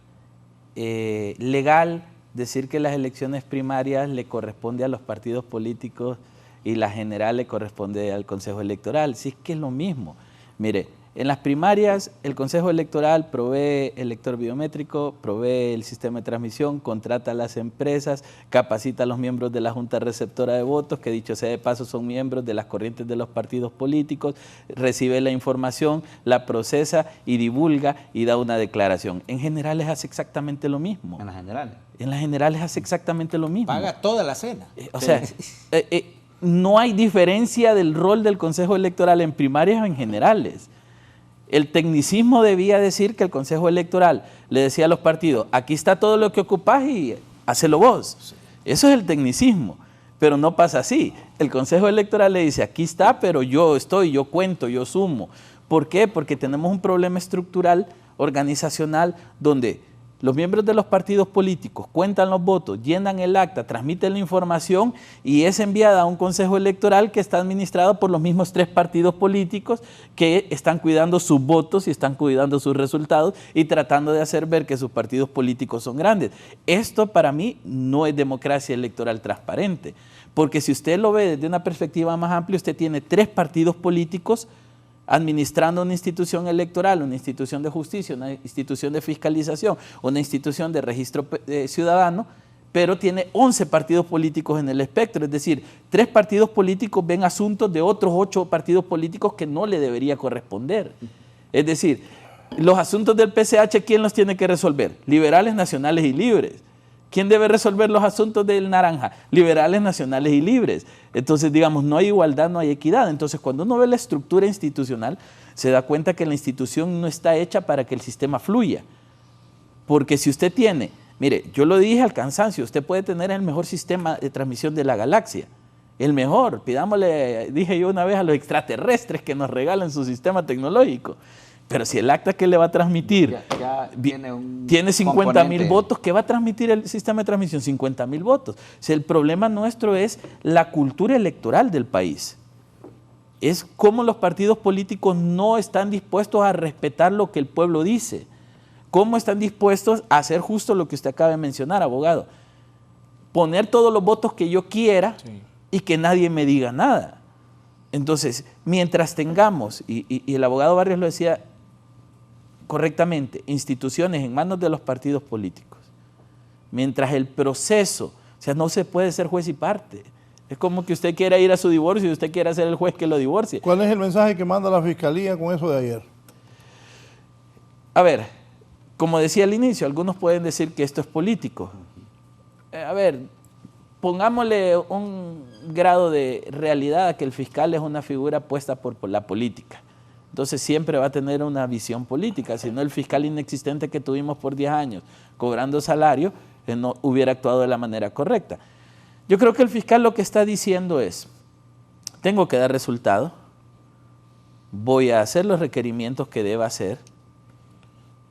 Speaker 7: legal decir que las elecciones primarias le corresponde a los partidos políticos y la general le corresponde al Consejo Electoral. Sí, es que es lo mismo. Mire, en las primarias el Consejo Electoral provee el lector biométrico, provee el sistema de transmisión, contrata a las empresas, capacita a los miembros de la Junta Receptora de Votos, que dicho sea de paso son miembros de las corrientes de los partidos políticos, recibe la información, la procesa y divulga y da una declaración. En generales hace exactamente lo mismo.
Speaker 5: En las generales.
Speaker 7: En las generales hace exactamente lo mismo.
Speaker 6: Paga toda la cena.
Speaker 7: O sea, no hay diferencia del rol del Consejo Electoral en primarias o en generales. El tecnicismo debía decir que el Consejo Electoral le decía a los partidos, aquí está todo lo que ocupás y hacelo vos. Sí. Eso es el tecnicismo, pero no pasa así. El Consejo Electoral le dice, aquí está, pero yo estoy, yo cuento, yo sumo. ¿Por qué? Porque tenemos un problema estructural, organizacional, donde los miembros de los partidos políticos cuentan los votos, llenan el acta, transmiten la información y es enviada a un consejo electoral que está administrado por los mismos 3 partidos políticos que están cuidando sus votos y están cuidando sus resultados y tratando de hacer ver que sus partidos políticos son grandes. Esto para mí no es democracia electoral transparente, porque si usted lo ve desde una perspectiva más amplia, usted tiene 3 partidos políticos administrando una institución electoral, una institución de justicia, una institución de fiscalización, una institución de registro ciudadano, pero tiene 11 partidos políticos en el espectro, es decir, 3 partidos políticos ven asuntos de otros 8 partidos políticos que no le debería corresponder. Es decir, los asuntos del PCH, ¿quién los tiene que resolver? Liberales, nacionales y libres. ¿Quién debe resolver los asuntos del naranja? Liberales, nacionales y libres. Entonces, digamos, no hay igualdad, no hay equidad. Entonces, cuando uno ve la estructura institucional, se da cuenta que la institución no está hecha para que el sistema fluya. Porque si usted tiene, mire, yo lo dije al cansancio, usted puede tener el mejor sistema de transmisión de la galaxia. El mejor, pidámosle, dije yo una vez, a los extraterrestres que nos regalen su sistema tecnológico. Pero si el acta que le va a transmitir tiene 50.000 votos, ¿qué va a transmitir el sistema de transmisión? 50.000 votos. O sea, el problema nuestro es la cultura electoral del país. Es cómo los partidos políticos no están dispuestos a respetar lo que el pueblo dice. Cómo están dispuestos a hacer justo lo que usted acaba de mencionar, abogado. Poner todos los votos que yo quiera y que nadie me diga nada. Entonces, mientras tengamos, y el abogado Barrios lo decía correctamente, instituciones en manos de los partidos políticos, mientras el proceso, o sea, no se puede ser juez y parte. Es como que usted quiera ir a su divorcio y usted quiera ser el juez que lo divorcie.
Speaker 4: ¿Cuál es el mensaje que manda la Fiscalía con eso de ayer?
Speaker 7: A ver, como decía al inicio, algunos pueden decir que esto es político. A ver, pongámosle un grado de realidad a que el fiscal es una figura puesta por la política. Entonces siempre va a tener una visión política, si no el fiscal inexistente que tuvimos por 10 años cobrando salario, no hubiera actuado de la manera correcta. Yo creo que el fiscal lo que está diciendo es, tengo que dar resultado, voy a hacer los requerimientos que deba hacer,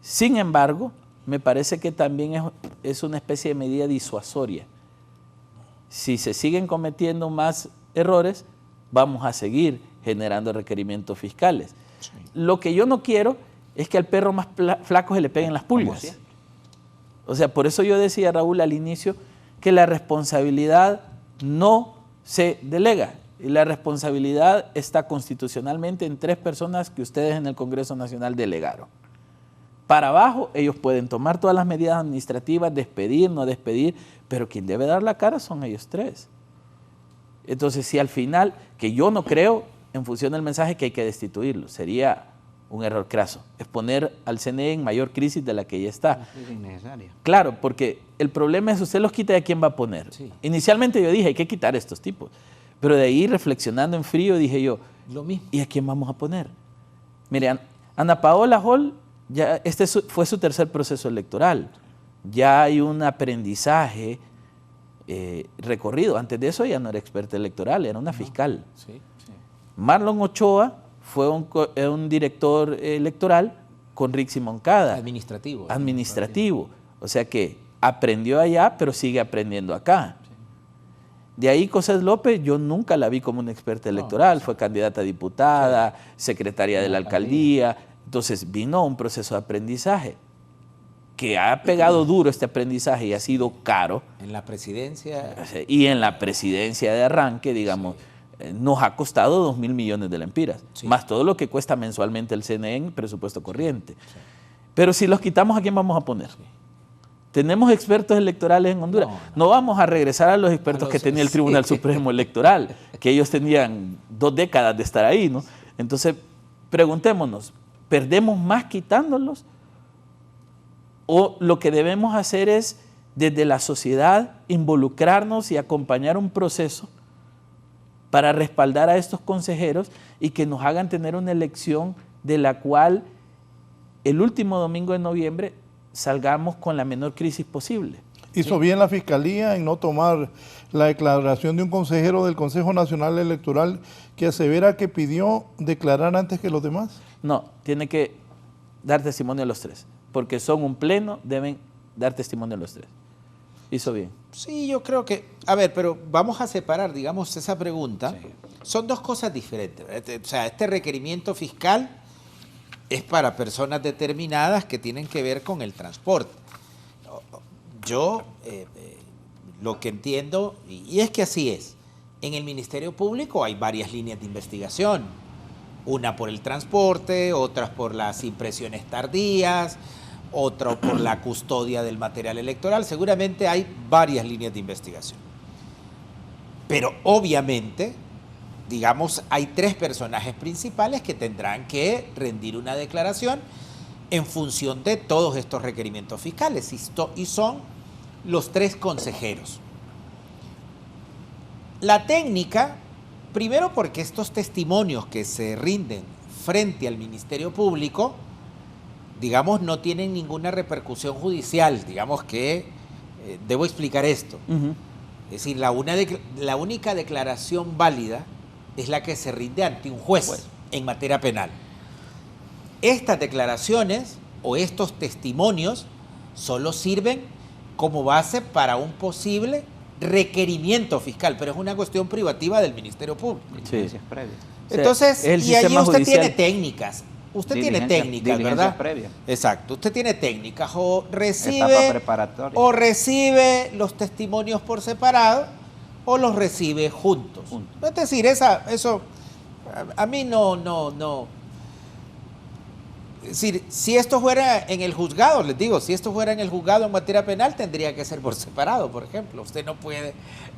Speaker 7: sin embargo, me parece que también es una especie de medida disuasoria. Si se siguen cometiendo más errores, vamos a seguir generando requerimientos fiscales. Sí. Lo que yo no quiero es que al perro más flaco se le peguen las pulgas. O sea, por eso yo decía, Raúl, al inicio, que la responsabilidad no se delega. Y la responsabilidad está constitucionalmente en 3 personas que ustedes en el Congreso Nacional delegaron. Para abajo, ellos pueden tomar todas las medidas administrativas, despedir, no despedir, pero quien debe dar la cara son ellos 3. Entonces, si al final, que yo no creo, en función del mensaje que hay que destituirlo, sería un error craso. Es poner al CNE en mayor crisis de la que ya está.
Speaker 5: Es innecesario.
Speaker 7: Claro, porque el problema es usted los quita y a quién va a poner.
Speaker 6: Sí.
Speaker 7: Inicialmente yo dije, hay que quitar a estos tipos. Pero de ahí, reflexionando en frío, dije yo,
Speaker 6: Lo mismo.
Speaker 7: ¿y a quién vamos a poner? Mire, Ana Paola Hall, ya fue su tercer proceso electoral. Ya hay un aprendizaje recorrido. Antes de eso ya no era experta electoral, era una fiscal.
Speaker 6: Sí, sí.
Speaker 7: Marlon Ochoa fue un director electoral con Rixi Moncada.
Speaker 6: Administrativo.
Speaker 7: Administrativo. O sea que aprendió allá, pero sigue aprendiendo acá. De ahí Cosés López, yo nunca la vi como una experta electoral, fue candidata a diputada, secretaria de la alcaldía, entonces vino un proceso de aprendizaje que ha pegado duro este aprendizaje y ha sido caro.
Speaker 6: En la presidencia.
Speaker 7: Y en la presidencia de arranque, digamos, nos ha costado 2.000 millones de lempiras, más todo lo que cuesta mensualmente el CNE en presupuesto corriente. Pero si los quitamos, ¿a quién vamos a poner? Tenemos expertos electorales en Honduras. No vamos a regresar a los expertos que tenía el Tribunal Supremo Electoral, que ellos tenían 2 décadas de estar ahí, ¿no? Entonces, preguntémonos, ¿perdemos más quitándolos? ¿O lo que debemos hacer es, desde la sociedad, involucrarnos y acompañar un proceso para respaldar a estos consejeros y que nos hagan tener una elección de la cual el último domingo de noviembre salgamos con la menor crisis posible?
Speaker 4: ¿Hizo bien la Fiscalía en no tomar la declaración de un consejero del Consejo Nacional Electoral que asevera que pidió declarar antes que los demás?
Speaker 7: No, tiene que dar testimonio a los 3, porque son un pleno, deben dar testimonio a los 3. Hizo bien.
Speaker 6: Sí, yo creo que, a ver, pero vamos a separar, digamos, esa pregunta. Sí. Son 2 cosas diferentes. O sea, este requerimiento fiscal es para personas determinadas que tienen que ver con el transporte. Yo lo que entiendo, y es que así es, en el Ministerio Público hay varias líneas de investigación. Una por el transporte, otras por las impresiones tardías, otra por la custodia del material electoral. Seguramente hay varias líneas de investigación. Pero obviamente, digamos, hay 3 personajes principales que tendrán que rendir una declaración en función de todos estos requerimientos fiscales, y son los 3 consejeros. La técnica, primero porque estos testimonios que se rinden frente al Ministerio Público, digamos, no tienen ninguna repercusión judicial. Digamos que, debo explicar esto. Es decir, la única declaración válida es la que se rinde ante un juez en materia penal. Estas declaraciones o estos testimonios solo sirven como base para un posible requerimiento fiscal, pero es una cuestión privativa del Ministerio Público.
Speaker 7: Sí.
Speaker 6: Entonces, y allí usted tiene técnicas. Usted tiene técnicas, ¿verdad?
Speaker 5: Previa.
Speaker 6: Exacto, usted tiene técnicas, o
Speaker 5: Etapa preparatoria.
Speaker 6: recibe los testimonios por separado o los recibe juntos. Es decir, eso a mí no. Es decir, si esto fuera en el juzgado, les digo, si esto fuera en el juzgado en materia penal, tendría que ser por separado, por ejemplo. Usted no puede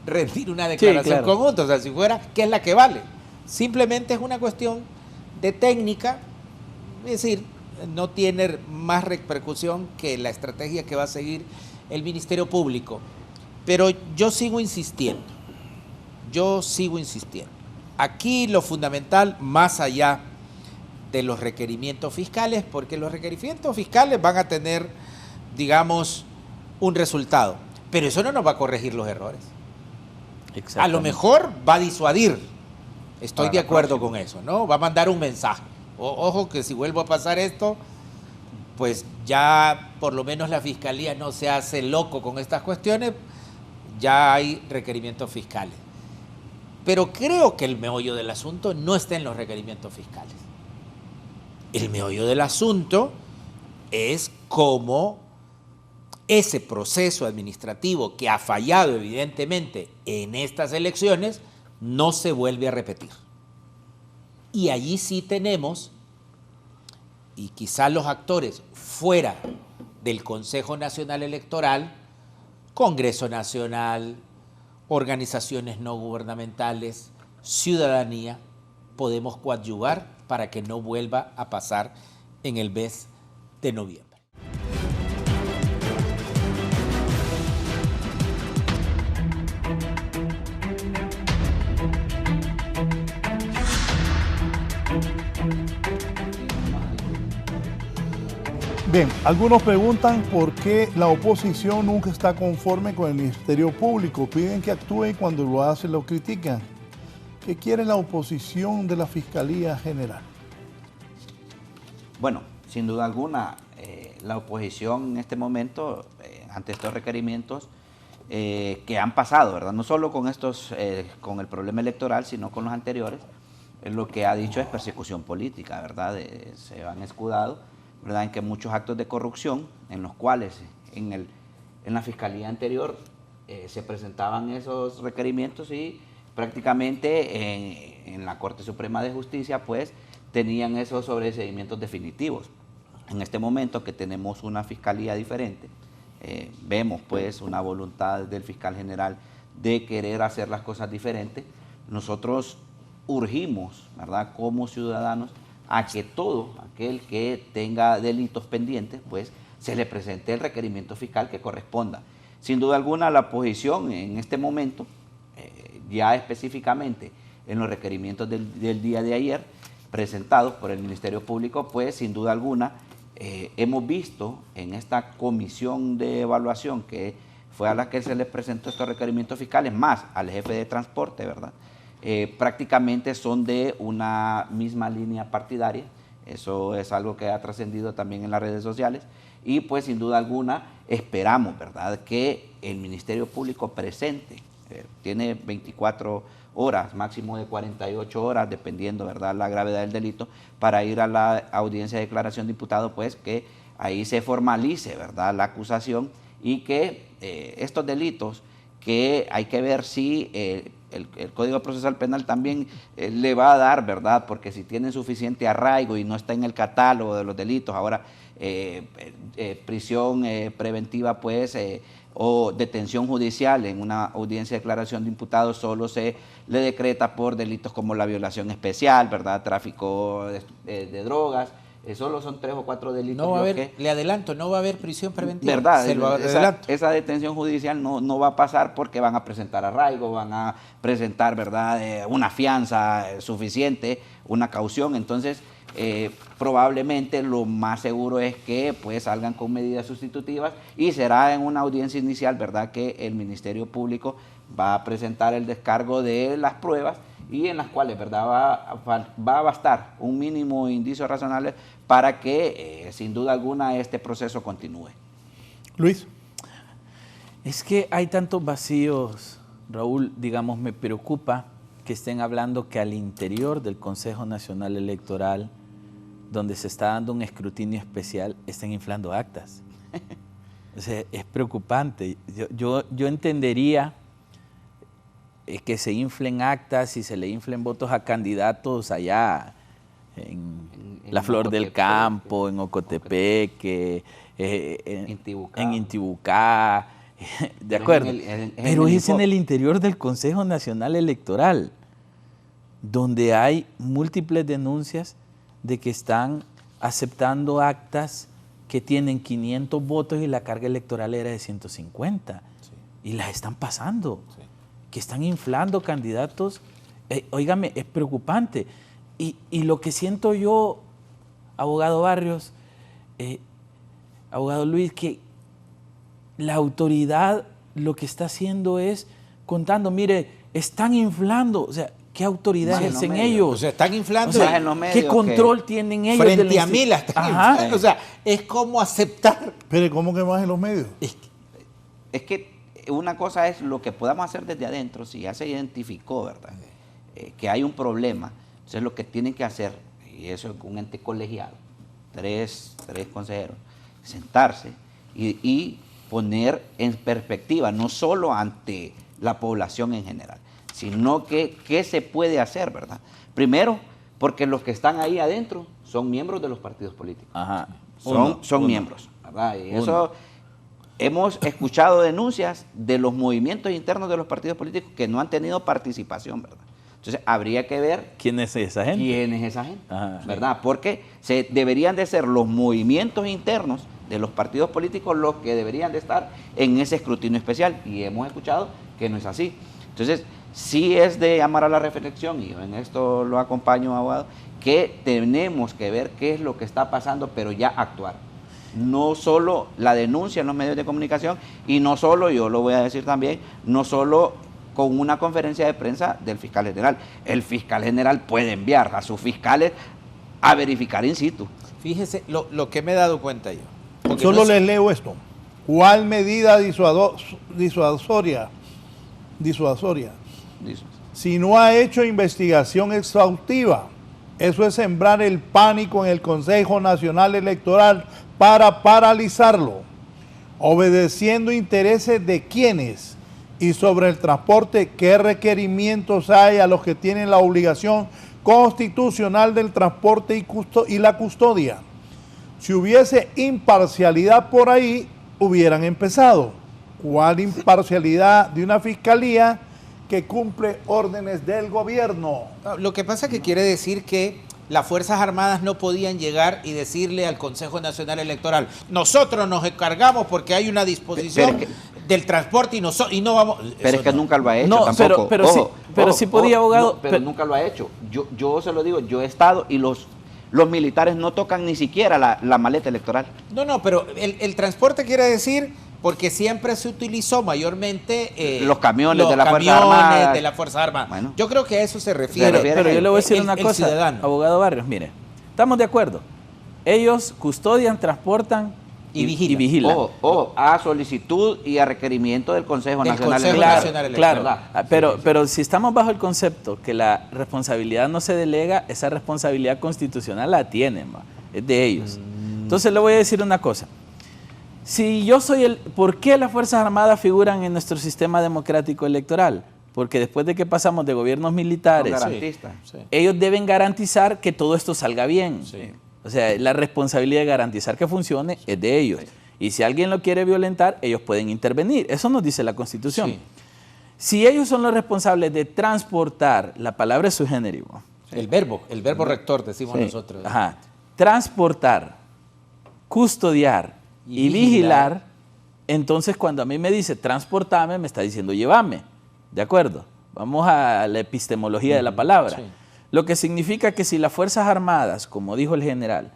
Speaker 6: rendir una declaración conjunta, o sea, si fuera, ¿qué es la que vale? Simplemente es una cuestión de técnica. Es decir, no tiene más repercusión que la estrategia que va a seguir el Ministerio Público. Pero yo sigo insistiendo. Aquí lo fundamental, más allá de los requerimientos fiscales, porque los requerimientos fiscales van a tener, digamos, un resultado. Pero eso no nos va a corregir los errores. A lo mejor va a disuadir. Estoy de acuerdo con eso, ¿no? Va a mandar un mensaje. Ojo que si vuelvo a pasar esto, pues ya por lo menos la Fiscalía no se hace loco con estas cuestiones, ya hay requerimientos fiscales. Pero creo que el meollo del asunto no está en los requerimientos fiscales. El meollo del asunto es cómo ese proceso administrativo que ha fallado evidentemente en estas elecciones no se vuelve a repetir. Y allí sí tenemos, y quizás los actores fuera del Consejo Nacional Electoral, Congreso Nacional, organizaciones no gubernamentales, ciudadanía, podemos coadyuvar para que no vuelva a pasar en el mes de noviembre.
Speaker 4: Bien, algunos preguntan por qué la oposición nunca está conforme con el Ministerio Público. Piden que actúe y cuando lo hace lo critican. ¿Qué quiere la oposición de la Fiscalía General?
Speaker 5: Bueno, sin duda alguna, la oposición en este momento, ante estos requerimientos que han pasado, ¿verdad? No solo con estos, con el problema electoral, sino con los anteriores, lo que ha dicho es persecución política, ¿verdad? Se han escudado, ¿verdad?, en que muchos actos de corrupción, en los cuales en la Fiscalía anterior se presentaban esos requerimientos y prácticamente en la Corte Suprema de Justicia pues tenían esos sobreseimientos definitivos. En este momento que tenemos una Fiscalía diferente, vemos pues una voluntad del fiscal general de querer hacer las cosas diferentes. Nosotros urgimos, ¿verdad?, como ciudadanos, a que todo aquel que tenga delitos pendientes, pues se le presente el requerimiento fiscal que corresponda. Sin duda alguna, la oposición en este momento, ya específicamente en los requerimientos del día de ayer, presentados por el Ministerio Público, pues sin duda alguna, hemos visto en esta comisión de evaluación que fue a la que se les presentó estos requerimientos fiscales, más al jefe de transporte, ¿verdad?, prácticamente son de una misma línea partidaria. Eso es algo que ha trascendido también en las redes sociales y pues sin duda alguna esperamos, ¿verdad?, que el Ministerio Público presente, tiene 24 horas, máximo de 48 horas, dependiendo, ¿verdad?, la gravedad del delito, para ir a la audiencia de declaración de imputado, pues que ahí se formalice, ¿verdad?, la acusación y que estos delitos, que hay que ver si el Código Procesal Penal también le va a dar, ¿verdad?, porque si tienen suficiente arraigo y no está en el catálogo de los delitos, ahora prisión preventiva, pues, o detención judicial en una audiencia de declaración de imputados solo se le decreta por delitos como la violación especial, ¿verdad?, tráfico de drogas. Solo son 3 o 4 delitos.
Speaker 6: No va a haber, le adelanto, no va a haber prisión preventiva.
Speaker 5: ¿Verdad?
Speaker 6: Se lo adelanto.
Speaker 5: Esa detención judicial no va a pasar porque van a presentar arraigo, van a presentar, ¿verdad?, una fianza suficiente, una caución. Entonces, probablemente lo más seguro es que pues salgan con medidas sustitutivas y será en una audiencia inicial, ¿verdad?, que el Ministerio Público va a presentar el descargo de las pruebas y en las cuales, ¿verdad?, va a bastar un mínimo indicio razonable para que, sin duda alguna, este proceso continúe.
Speaker 4: Luis.
Speaker 7: Es que hay tantos vacíos, Raúl, digamos, me preocupa que estén hablando que al interior del Consejo Nacional Electoral, donde se está dando un escrutinio especial, estén inflando actas. O sea, es preocupante. Yo entendería que se inflen actas y se le inflen votos a candidatos allá en la Flor del Campo, en Ocotepeque, en Intibucá, de acuerdo. Pero es en el interior del Consejo Nacional Electoral, donde hay múltiples denuncias de que están aceptando actas que tienen 500 votos y la carga electoral era de 150. Sí. Y las están pasando. Sí. Que están inflando candidatos, óigame, es preocupante. Y lo que siento yo, abogado Barrios, abogado Luis, que la autoridad lo que está haciendo es contando, mire, están inflando, o sea, ¿qué autoridad ejercen ellos?
Speaker 6: O sea, están inflando.
Speaker 7: O sea, ¿qué control tienen ellos?
Speaker 6: Frente a mí la están inflando. O sea, es como aceptar.
Speaker 4: Pero ¿cómo que más en los medios?
Speaker 5: Es que una cosa es lo que podamos hacer desde adentro, si ya se identificó, ¿verdad?, que hay un problema. Entonces lo que tienen que hacer, y eso es un ente colegiado, tres consejeros, sentarse y poner en perspectiva, no solo ante la población en general, sino que qué se puede hacer, ¿verdad? Primero, porque los que están ahí adentro son miembros de los partidos políticos.
Speaker 7: Ajá.
Speaker 5: Son miembros, ¿verdad? Y eso... Hemos escuchado denuncias de los movimientos internos de los partidos políticos que no han tenido participación, ¿verdad? Entonces, habría que ver
Speaker 7: ¿Quién es esa gente?
Speaker 5: quién es esa gente,
Speaker 7: Ajá.
Speaker 5: ¿verdad? Porque deberían de ser los movimientos internos de los partidos políticos los que deberían de estar en ese escrutinio especial, y hemos escuchado que no es así. Entonces, sí es de llamar a la reflexión, y en esto lo acompaño, abogado, que tenemos que ver qué es lo que está pasando, pero ya actuar. No solo la denuncia en los medios de comunicación, y no solo, yo lo voy a decir también, no solo con una conferencia de prensa del fiscal general. El fiscal general puede enviar a sus fiscales a verificar in situ.
Speaker 6: Fíjese lo que me he dado cuenta yo. Porque
Speaker 4: Solo
Speaker 6: no es-
Speaker 4: les leo esto. ¿Cuál medida disuasoria?
Speaker 5: Dice.
Speaker 4: Si no ha hecho investigación exhaustiva, eso es sembrar el pánico en el Consejo Nacional Electoral para paralizarlo, obedeciendo intereses de quienes, y sobre el transporte, qué requerimientos hay a los que tienen la obligación constitucional del transporte y la custodia. Si hubiese imparcialidad por ahí, hubieran empezado. ¿Cuál imparcialidad de una fiscalía que cumple órdenes del gobierno?
Speaker 6: Lo que pasa es que quiere decir que las Fuerzas Armadas no podían llegar y decirle al Consejo Nacional Electoral, nosotros nos encargamos porque hay una disposición del transporte y no vamos...
Speaker 5: Pero
Speaker 6: Eso
Speaker 5: es que
Speaker 6: no.
Speaker 5: nunca lo ha hecho
Speaker 7: No,
Speaker 5: tampoco.
Speaker 7: pero sí podía, abogado.
Speaker 5: Pero nunca lo ha hecho. Yo se lo digo, yo he estado y los militares no tocan ni siquiera la maleta electoral.
Speaker 6: No, pero el transporte quiere decir porque siempre se utilizó mayormente
Speaker 5: Los camiones de la Fuerza
Speaker 6: camiones
Speaker 5: Armada.
Speaker 6: de la Fuerza Armada.
Speaker 5: Bueno.
Speaker 6: Yo creo que a eso se refiere.
Speaker 7: Pero yo le voy a decir una
Speaker 6: el
Speaker 7: cosa,
Speaker 6: ciudadano.
Speaker 7: abogado Barrios, mire, estamos de acuerdo. Ellos custodian, transportan
Speaker 6: Y vigilan.
Speaker 5: Ojo, a solicitud y a requerimiento del Consejo
Speaker 6: Del
Speaker 5: Nacional
Speaker 6: Consejo
Speaker 5: Electoral.
Speaker 6: Nacional Electoral.
Speaker 7: Claro,
Speaker 5: ¿Verdad?
Speaker 7: pero si estamos bajo el concepto que la responsabilidad no se delega, esa responsabilidad constitucional la tienen, es de ellos. Entonces le voy a decir una cosa. Si yo soy ¿por qué las Fuerzas Armadas figuran en nuestro sistema democrático electoral? Porque después de que pasamos de gobiernos militares,
Speaker 5: Son garantistas.
Speaker 6: Sí.
Speaker 7: ellos deben garantizar que todo esto salga bien.
Speaker 6: Sí.
Speaker 7: O sea, la responsabilidad de garantizar que funcione es de ellos. Y si alguien lo quiere violentar, ellos pueden intervenir. Eso nos dice la Constitución.
Speaker 6: Sí.
Speaker 7: Si ellos son los responsables de transportar, la palabra es su género.
Speaker 6: El verbo rector, decimos nosotros.
Speaker 7: Ajá. Transportar, custodiar
Speaker 6: Y
Speaker 7: y vigilar, entonces cuando a mí me dice transportame, me está diciendo llévame. ¿De acuerdo? Vamos a la epistemología de la palabra.
Speaker 6: Sí.
Speaker 7: Lo que significa que si las Fuerzas Armadas, como dijo el general,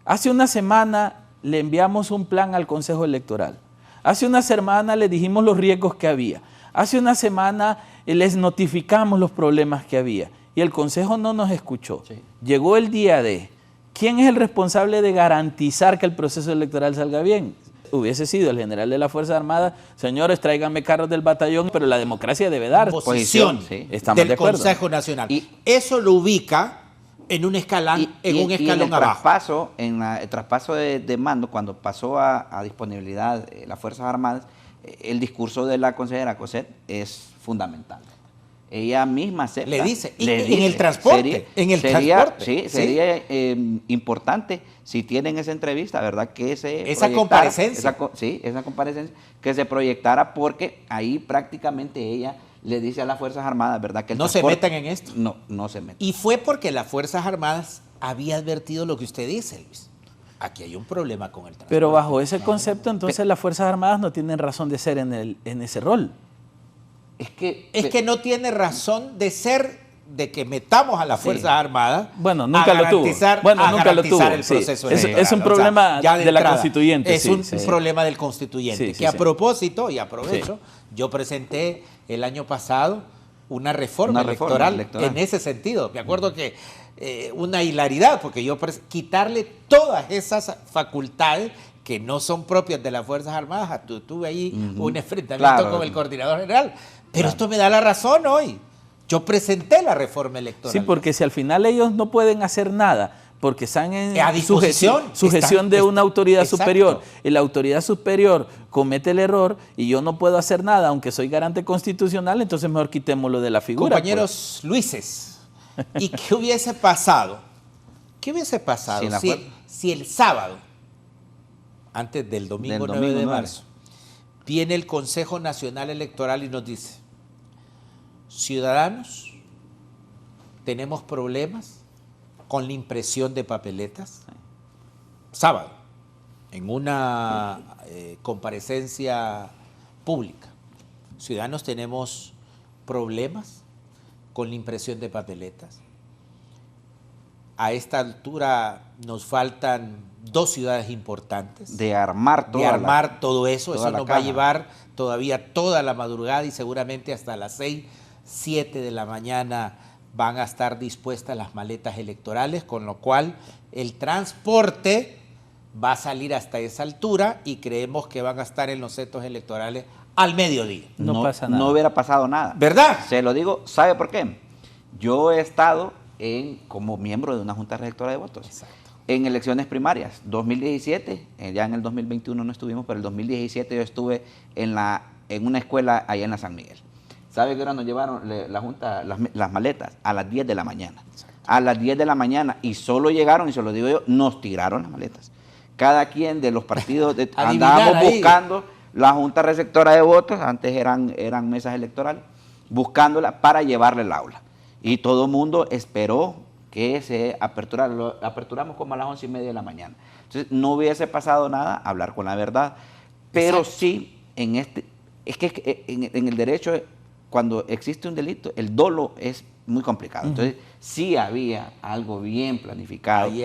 Speaker 7: hace una semana le enviamos un plan al Consejo Electoral, hace una semana le dijimos los riesgos que había, hace una semana les notificamos los problemas que había y el Consejo no nos escuchó.
Speaker 6: Sí.
Speaker 7: Llegó el día de, ¿quién es el responsable de garantizar que el proceso electoral salga bien? Hubiese sido el general de la Fuerza Armada, señores, tráiganme carros del batallón, pero la democracia debe dar.
Speaker 6: Posición
Speaker 5: Sí.
Speaker 7: Estamos
Speaker 6: del
Speaker 7: de acuerdo.
Speaker 6: Consejo Nacional.
Speaker 5: Y-
Speaker 6: eso lo ubica en un escalón,
Speaker 5: Y
Speaker 6: escalón
Speaker 5: el
Speaker 6: abajo.
Speaker 5: traspaso, el traspaso de mando, cuando pasó a disponibilidad las Fuerzas Armadas, el discurso de la consejera Cosette es fundamental. Ella misma acepta.
Speaker 6: Le dice, y en el transporte, transporte.
Speaker 5: Sí,
Speaker 6: ¿sí?
Speaker 5: sería importante si tienen esa entrevista, ¿verdad? Que
Speaker 6: Esa
Speaker 5: proyectara,
Speaker 6: comparecencia.
Speaker 5: esa comparecencia, que se proyectara, porque ahí prácticamente ella le dice a las Fuerzas Armadas, ¿verdad? Que el
Speaker 6: No se
Speaker 5: transporte-
Speaker 6: metan en esto.
Speaker 5: No se metan.
Speaker 6: Y fue porque las Fuerzas Armadas había advertido lo que usted dice, Luis. Aquí hay un problema con el transporte.
Speaker 7: Pero bajo ese concepto, entonces las Fuerzas Armadas no tienen razón de ser en ese rol.
Speaker 5: Es que,
Speaker 6: Es que no tiene razón de ser de que metamos a las Fuerzas Armadas
Speaker 7: Bueno, nunca
Speaker 6: a
Speaker 7: lo tuvo.
Speaker 6: garantizar,
Speaker 7: Bueno,
Speaker 6: a
Speaker 7: nunca lo
Speaker 6: garantizar
Speaker 7: tuvo,
Speaker 6: el
Speaker 7: sí.
Speaker 6: proceso
Speaker 7: Es
Speaker 6: electoral.
Speaker 7: un problema
Speaker 6: ya
Speaker 7: de la
Speaker 6: entrada,
Speaker 7: constituyente,
Speaker 6: Es
Speaker 7: sí,
Speaker 6: un
Speaker 7: sí.
Speaker 6: problema del constituyente.
Speaker 7: Sí, sí,
Speaker 6: que a
Speaker 7: sí.
Speaker 6: propósito, y aprovecho, yo presenté el año pasado una reforma,
Speaker 5: Una reforma
Speaker 6: electoral en ese sentido. Me acuerdo que una hilaridad, porque yo quitarle todas esas facultades que no son propias de las Fuerzas Armadas. Tuve ahí un enfrentamiento
Speaker 5: Claro.
Speaker 6: con el coordinador general. Pero esto me da la razón hoy. Yo presenté la reforma electoral.
Speaker 7: Sí, porque si al final ellos no pueden hacer nada, porque están en
Speaker 6: A disposición,
Speaker 7: sujeción de una autoridad
Speaker 6: exacto.
Speaker 7: superior, y la autoridad superior comete el error y yo no puedo hacer nada, aunque soy garante constitucional, entonces mejor quitémoslo de la figura.
Speaker 6: Compañeros Luises, ¿y qué hubiese pasado? ¿Qué hubiese pasado
Speaker 5: Sin la
Speaker 6: si,
Speaker 5: fuerza.
Speaker 6: si el sábado, antes del domingo, 9 de
Speaker 5: 9.
Speaker 6: marzo, viene el Consejo Nacional Electoral y nos dice, ciudadanos, tenemos problemas con la impresión de papeletas. Sábado, en una comparecencia pública, ciudadanos tenemos problemas con la impresión de papeletas. A esta altura nos faltan 2 ciudades importantes.
Speaker 5: De armar
Speaker 6: todo eso. Eso nos va a llevar todavía toda la madrugada y seguramente hasta las 6, 7 de la mañana van a estar dispuestas las maletas electorales, con lo cual el transporte va a salir hasta esa altura y creemos que van a estar en los centros electorales al mediodía.
Speaker 7: No pasa nada.
Speaker 5: No hubiera pasado nada.
Speaker 6: ¿Verdad?
Speaker 5: Se lo digo, ¿sabe por qué? Yo he estado como miembro de una junta receptora de votos.
Speaker 6: Exacto.
Speaker 5: En elecciones primarias, 2017, ya en el 2021 no estuvimos, pero el 2017 yo estuve en una escuela allá en la San Miguel. ¿Sabe qué hora nos llevaron la junta las maletas? A las 10 de la mañana. Exacto. A las 10 de la mañana, y solo llegaron, y se lo digo yo, nos tiraron las maletas. Cada quien de los partidos andábamos buscando la junta receptora de votos, antes eran mesas electorales, buscándola para llevarle el aula. Y todo el mundo esperó que se aperturara. Lo aperturamos como a las 11:30 de la mañana. Entonces, no hubiese pasado nada, hablar con la verdad. Pero exacto, sí, en el derecho, cuando existe un delito, el dolo es muy complicado. Entonces, sí había algo bien planificado. Ahí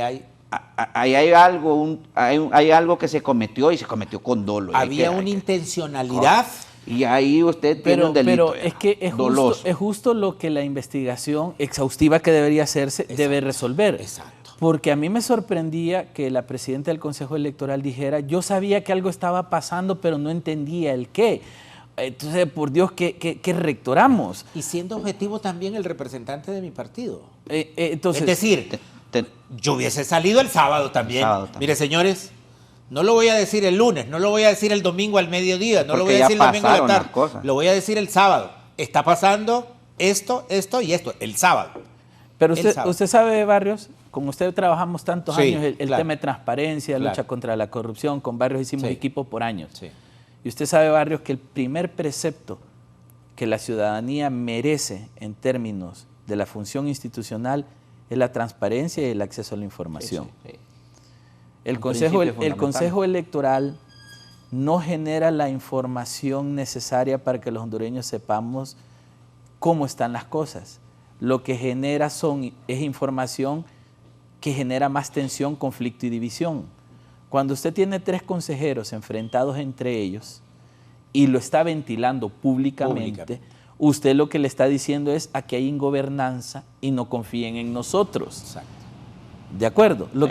Speaker 5: hay algo que se cometió y se cometió con dolo.
Speaker 6: Había una intencionalidad.
Speaker 5: Y ahí usted tiene un delito.
Speaker 7: Pero es que es justo lo que la investigación exhaustiva que debería hacerse debe resolver.
Speaker 6: Exacto.
Speaker 7: Porque a mí me sorprendía que la presidenta del Consejo Electoral dijera, yo sabía que algo estaba pasando, pero no entendía el qué. Entonces, por Dios, ¿qué rectoramos?
Speaker 6: Y siendo objetivo también el representante de mi partido.
Speaker 7: Entonces,
Speaker 6: es decir, yo hubiese salido el sábado también. Mire, señores, no lo voy a decir el lunes, no lo voy a decir el domingo al mediodía, no lo voy a decir el domingo a la tarde, lo voy a decir el sábado. Está pasando esto y esto, el sábado.
Speaker 7: Pero usted sabe, Barrios, como usted trabajamos tantos años, el
Speaker 6: claro,
Speaker 7: tema de transparencia, lucha contra la corrupción, con Barrios hicimos equipo por años.
Speaker 6: Sí.
Speaker 7: Y usted sabe, Barrios, que el primer precepto que la ciudadanía merece en términos de la función institucional es la transparencia y el acceso a la información.
Speaker 5: Sí.
Speaker 7: El Consejo Electoral no genera la información necesaria para que los hondureños sepamos cómo están las cosas. Lo que genera es información que genera más tensión, conflicto y división. Cuando usted tiene 3 consejeros enfrentados entre ellos y lo está ventilando públicamente, usted lo que le está diciendo es aquí hay ingobernanza y no confíen en nosotros.
Speaker 6: Exacto.
Speaker 7: ¿De acuerdo? Lo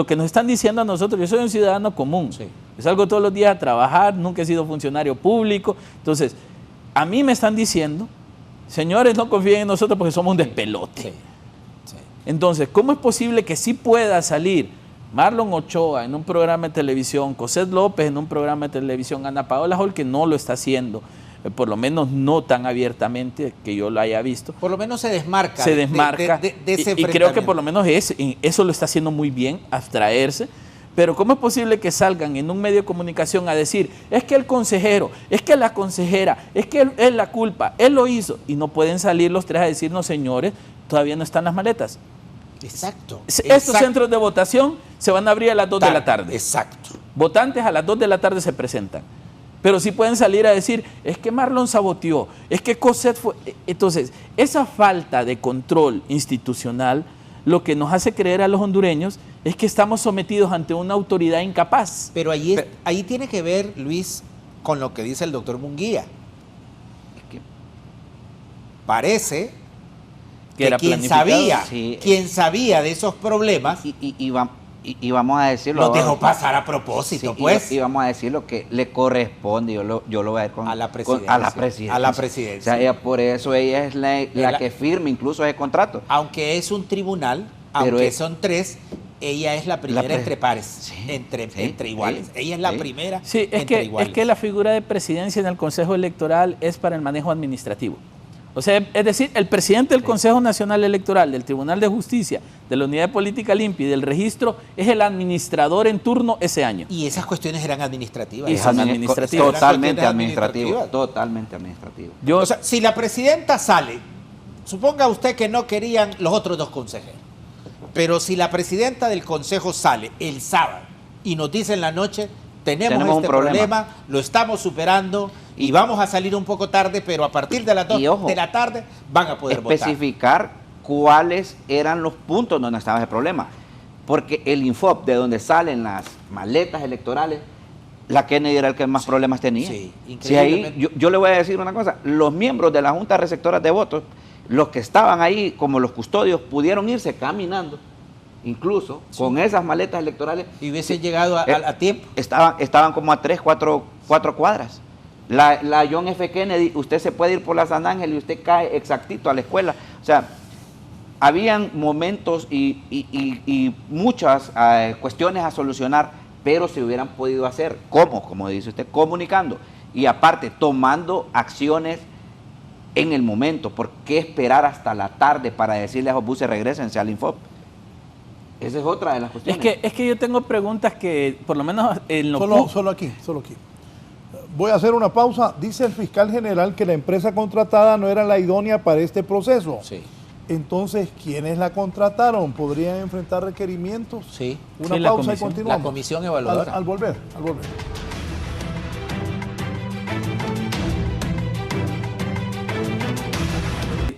Speaker 7: que nos están diciendo a nosotros, yo soy un ciudadano común, yo salgo todos los días a trabajar, nunca he sido funcionario público, entonces a mí me están diciendo, señores, no confíen en nosotros porque somos un despelote. Entonces, ¿cómo es posible que sí pueda salir Marlon Ochoa en un programa de televisión, Cosette López en un programa de televisión, Ana Paola Hall, que no lo está haciendo, por lo menos no tan abiertamente que yo lo haya visto?
Speaker 6: Por lo menos se desmarca.
Speaker 7: Se desmarca
Speaker 6: de ese
Speaker 7: y creo que por lo menos eso lo está haciendo muy bien, abstraerse. Pero ¿cómo es posible que salgan en un medio de comunicación a decir, es que el consejero, es que la consejera, es que él es la culpa, él lo hizo? Y no pueden salir los 3 a decirnos, señores, todavía no están las maletas.
Speaker 6: Exacto.
Speaker 7: Estos centros de votación se van a abrir a las 2 de la tarde.
Speaker 6: Exacto.
Speaker 7: Votantes a las 2 de la tarde se presentan. Pero sí pueden salir a decir, es que Marlon saboteó, es que Cosette fue... Entonces, esa falta de control institucional lo que nos hace creer a los hondureños es que estamos sometidos ante una autoridad incapaz.
Speaker 6: Pero ahí tiene que ver, Luis, con lo que dice el doctor Munguía. Parece que quien sabía de esos problemas
Speaker 5: y vamos a decirlo,
Speaker 6: los dejó pasar a propósito, pues.
Speaker 5: Y vamos a decir lo que le corresponde, yo lo voy a ver
Speaker 6: a la presidencia.
Speaker 5: A la presidencia. O sea, por eso ella es la que firma incluso ese contrato.
Speaker 6: Aunque es un tribunal, aunque son 3, ella es la primera entre pares, entre iguales. Ella es la primera entre iguales.
Speaker 7: Es que la figura de presidencia en el Consejo Electoral es para el manejo administrativo. O sea, es decir, el presidente del Consejo Nacional Electoral, del Tribunal de Justicia, de la Unidad de Política Limpia y del Registro, es el administrador en turno ese año.
Speaker 6: Y esas cuestiones eran administrativas.
Speaker 7: Son administrativas.
Speaker 5: Totalmente administrativas. Totalmente administrativas.
Speaker 6: O sea, si la presidenta sale suponga usted que no querían los otros 2 consejeros, pero si la presidenta del consejo sale el sábado y nos dice en la noche, tenemos este problema, lo estamos superando y vamos a salir un poco tarde, pero a partir de las 2 de la tarde van a poder
Speaker 5: especificar cuáles eran los puntos donde estaba ese problema. Porque el Infop, de donde salen las maletas electorales, la Kennedy era el que más problemas tenía.
Speaker 6: Sí,
Speaker 5: si ahí, yo le voy a decir una cosa, los miembros de la Junta Receptora de Votos, los que estaban ahí como los custodios, pudieron irse caminando, incluso con esas maletas electorales.
Speaker 6: Y hubiesen llegado a tiempo.
Speaker 5: Estaban como a 3, 4 cuadras. La John F. Kennedy, usted se puede ir por la San Ángel y usted cae exactito a la escuela. O sea, habían momentos y muchas cuestiones a solucionar, pero se hubieran podido hacer. ¿Cómo? Como dice usted, comunicando. Y aparte, tomando acciones en el momento. ¿Por qué esperar hasta la tarde para decirle a esos buses regrésense al Infop? Esa es otra de las cuestiones.
Speaker 7: Es que yo tengo preguntas que, por lo menos en lo
Speaker 4: solo aquí. Voy a hacer una pausa. Dice el fiscal general que la empresa contratada no era la idónea para este proceso.
Speaker 6: Sí.
Speaker 4: Entonces, ¿quiénes la contrataron? ¿Podrían enfrentar requerimientos?
Speaker 6: Sí.
Speaker 4: Una pausa y continuamos.
Speaker 6: La comisión evaluadora.
Speaker 4: Al volver.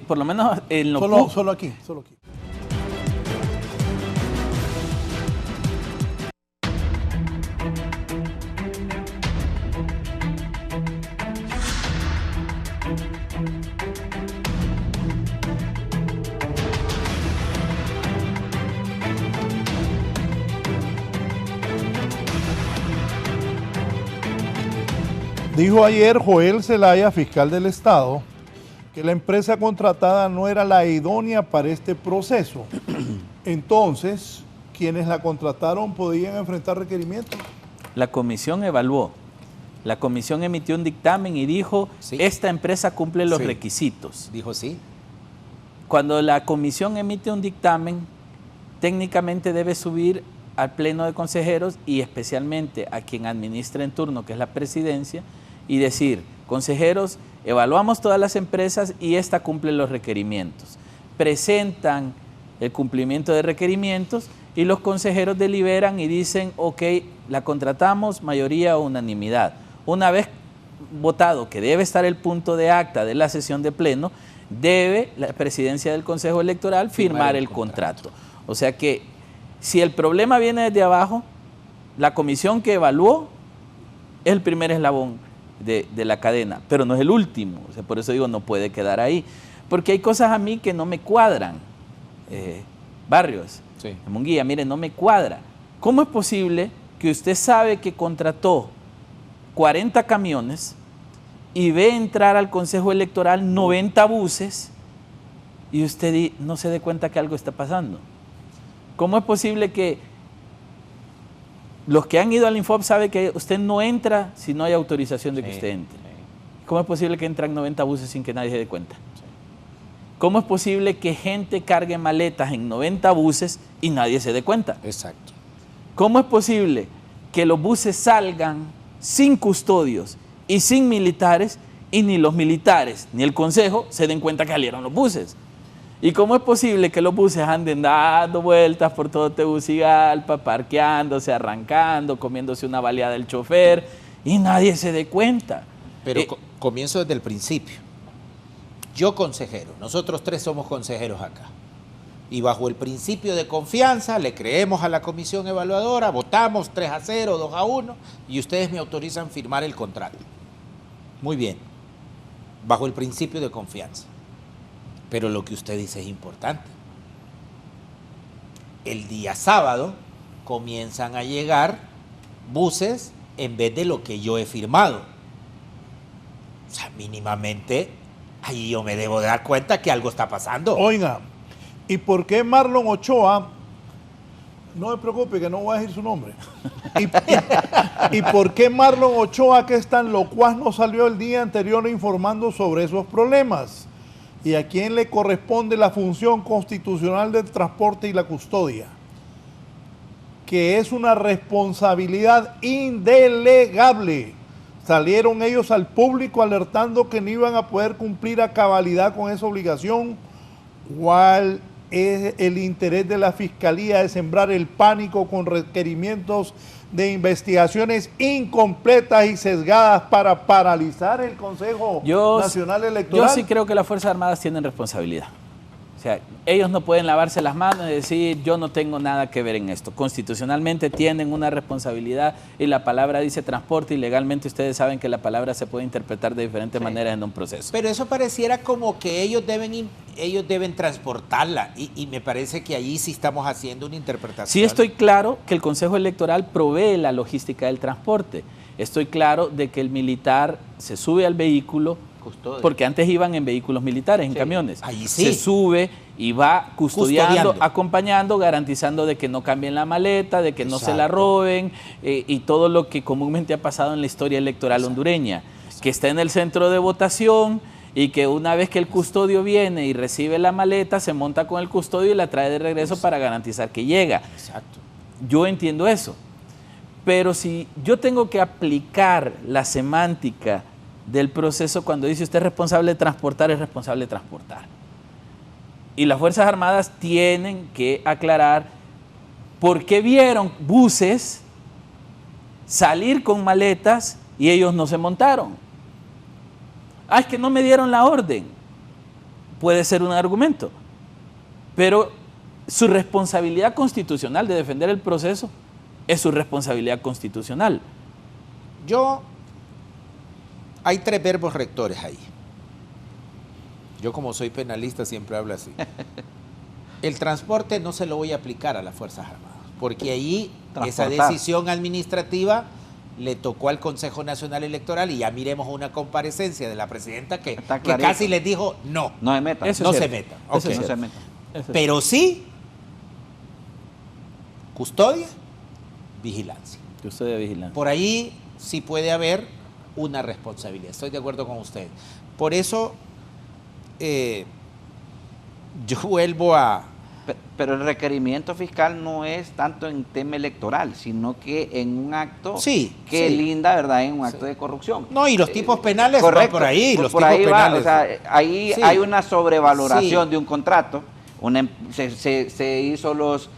Speaker 7: Por lo menos en lo
Speaker 4: solo aquí. Dijo ayer Joel Zelaya, fiscal del Estado, que la empresa contratada no era la idónea para este proceso. Entonces, ¿quiénes la contrataron podían enfrentar requerimientos?
Speaker 7: La comisión evaluó. La comisión emitió un dictamen y dijo,
Speaker 6: sí,
Speaker 7: esta empresa cumple los requisitos.
Speaker 6: Dijo sí.
Speaker 7: Cuando la comisión emite un dictamen, técnicamente debe subir al pleno de consejeros y especialmente a quien administra en turno, que es la presidencia, y decir, consejeros, evaluamos todas las empresas y esta cumple los requerimientos. Presentan el cumplimiento de requerimientos y los consejeros deliberan y dicen, ok, la contratamos, mayoría o unanimidad. Una vez votado que debe estar el punto de acta de la sesión de pleno, debe la presidencia del Consejo Electoral firmar el contrato. O sea que si el problema viene desde abajo, la comisión que evaluó es el primer eslabón de la cadena, pero no es el último. O sea, por eso digo, no puede quedar ahí. Porque hay cosas a mí que no me cuadran. Barrios,
Speaker 6: sí,
Speaker 7: Munguía, mire, no me cuadra. ¿Cómo es posible que usted sabe que contrató 40 camiones y ve entrar al Consejo Electoral 90 buses y usted no se dé cuenta que algo está pasando? ¿Cómo es posible que los que han ido al Infop saben que usted no entra si no hay autorización de que usted entre? ¿Cómo es posible que entran 90 buses sin que nadie se dé cuenta? ¿Cómo es posible que gente cargue maletas en 90 buses y nadie se dé cuenta?
Speaker 6: Exacto.
Speaker 7: ¿Cómo es posible que los buses salgan sin custodios y sin militares y ni los militares ni el consejo se den cuenta que salieron los buses? ¿Y cómo es posible que los buses anden dando vueltas por todo Tegucigalpa, parqueándose, arrancando, comiéndose una baleada del chofer y nadie se dé cuenta?
Speaker 6: Pero comienzo desde el principio. Yo consejero, nosotros 3 somos consejeros acá. Y bajo el principio de confianza le creemos a la comisión evaluadora, votamos 3-0, 2-1 y ustedes me autorizan firmar el contrato. Muy bien, bajo el principio de confianza. Pero lo que usted dice es importante. El día sábado comienzan a llegar buses en vez de lo que yo he firmado. O sea, mínimamente, ahí yo me debo de dar cuenta que algo está pasando.
Speaker 4: Oiga, ¿y por qué Marlon Ochoa? No me preocupe que no voy a decir su nombre. ¿Y por qué Marlon Ochoa, que es tan locuaz, no salió el día anterior informando sobre esos problemas? ¿Y a quién le corresponde la función constitucional del transporte y la custodia? Que es una responsabilidad indelegable. Salieron ellos al público alertando que no iban a poder cumplir a cabalidad con esa obligación ¿Cuál es el interés de la Fiscalía de sembrar el pánico con requerimientos de investigaciones incompletas y sesgadas para paralizar el Consejo Nacional Electoral?
Speaker 7: Yo sí creo que las Fuerzas Armadas tienen responsabilidad. O sea, ellos no pueden lavarse las manos y decir yo no tengo nada que ver en esto. Constitucionalmente tienen una responsabilidad y la palabra dice transporte y legalmente ustedes saben que la palabra se puede interpretar de diferentes maneras en un proceso.
Speaker 6: Pero eso pareciera como que ellos deben transportarla y me parece que ahí sí estamos haciendo una interpretación.
Speaker 7: Sí estoy claro que el Consejo Electoral provee la logística del transporte. Estoy claro de que el militar se sube al vehículo, porque antes iban en vehículos militares, en camiones.
Speaker 6: Ahí sí.
Speaker 7: Se sube y va custodiando, acompañando, garantizando de que no cambien la maleta, de que no se la roben y todo lo que comúnmente ha pasado en la historia electoral hondureña. Que está en el centro de votación y que una vez que el custodio viene y recibe la maleta, se monta con el custodio y la trae de regreso para garantizar que llega.
Speaker 6: Exacto.
Speaker 7: Yo entiendo eso. Pero si yo tengo que aplicar la semántica del proceso, cuando dice usted es responsable de transportar, es responsable de transportar. Y las Fuerzas Armadas tienen que aclarar por qué vieron buses salir con maletas y ellos no se montaron. Es que no me dieron la orden. Puede ser un argumento. Pero su responsabilidad constitucional de defender el proceso es su responsabilidad constitucional.
Speaker 6: Hay 3 verbos rectores ahí. Yo como soy penalista siempre hablo así. El transporte no se lo voy a aplicar a las Fuerzas Armadas, porque ahí esa decisión administrativa le tocó al Consejo Nacional Electoral y ya miremos una comparecencia de la presidenta que casi les dijo no.
Speaker 5: No se metan.
Speaker 6: No se metan. Okay.
Speaker 5: No se metan.
Speaker 6: Pero sí, custodia, vigilancia.
Speaker 7: Custodia, vigilancia.
Speaker 6: Por ahí sí puede haber una responsabilidad. Estoy de acuerdo con usted. Por eso yo vuelvo a...
Speaker 5: Pero el requerimiento fiscal no es tanto en tema electoral, sino que en un acto que linda, ¿verdad? En un acto de corrupción.
Speaker 6: No, y los tipos penales
Speaker 5: correcto,
Speaker 6: van por ahí.
Speaker 5: Por ahí va, o sea, ahí hay una sobrevaloración de un contrato. Se hizo los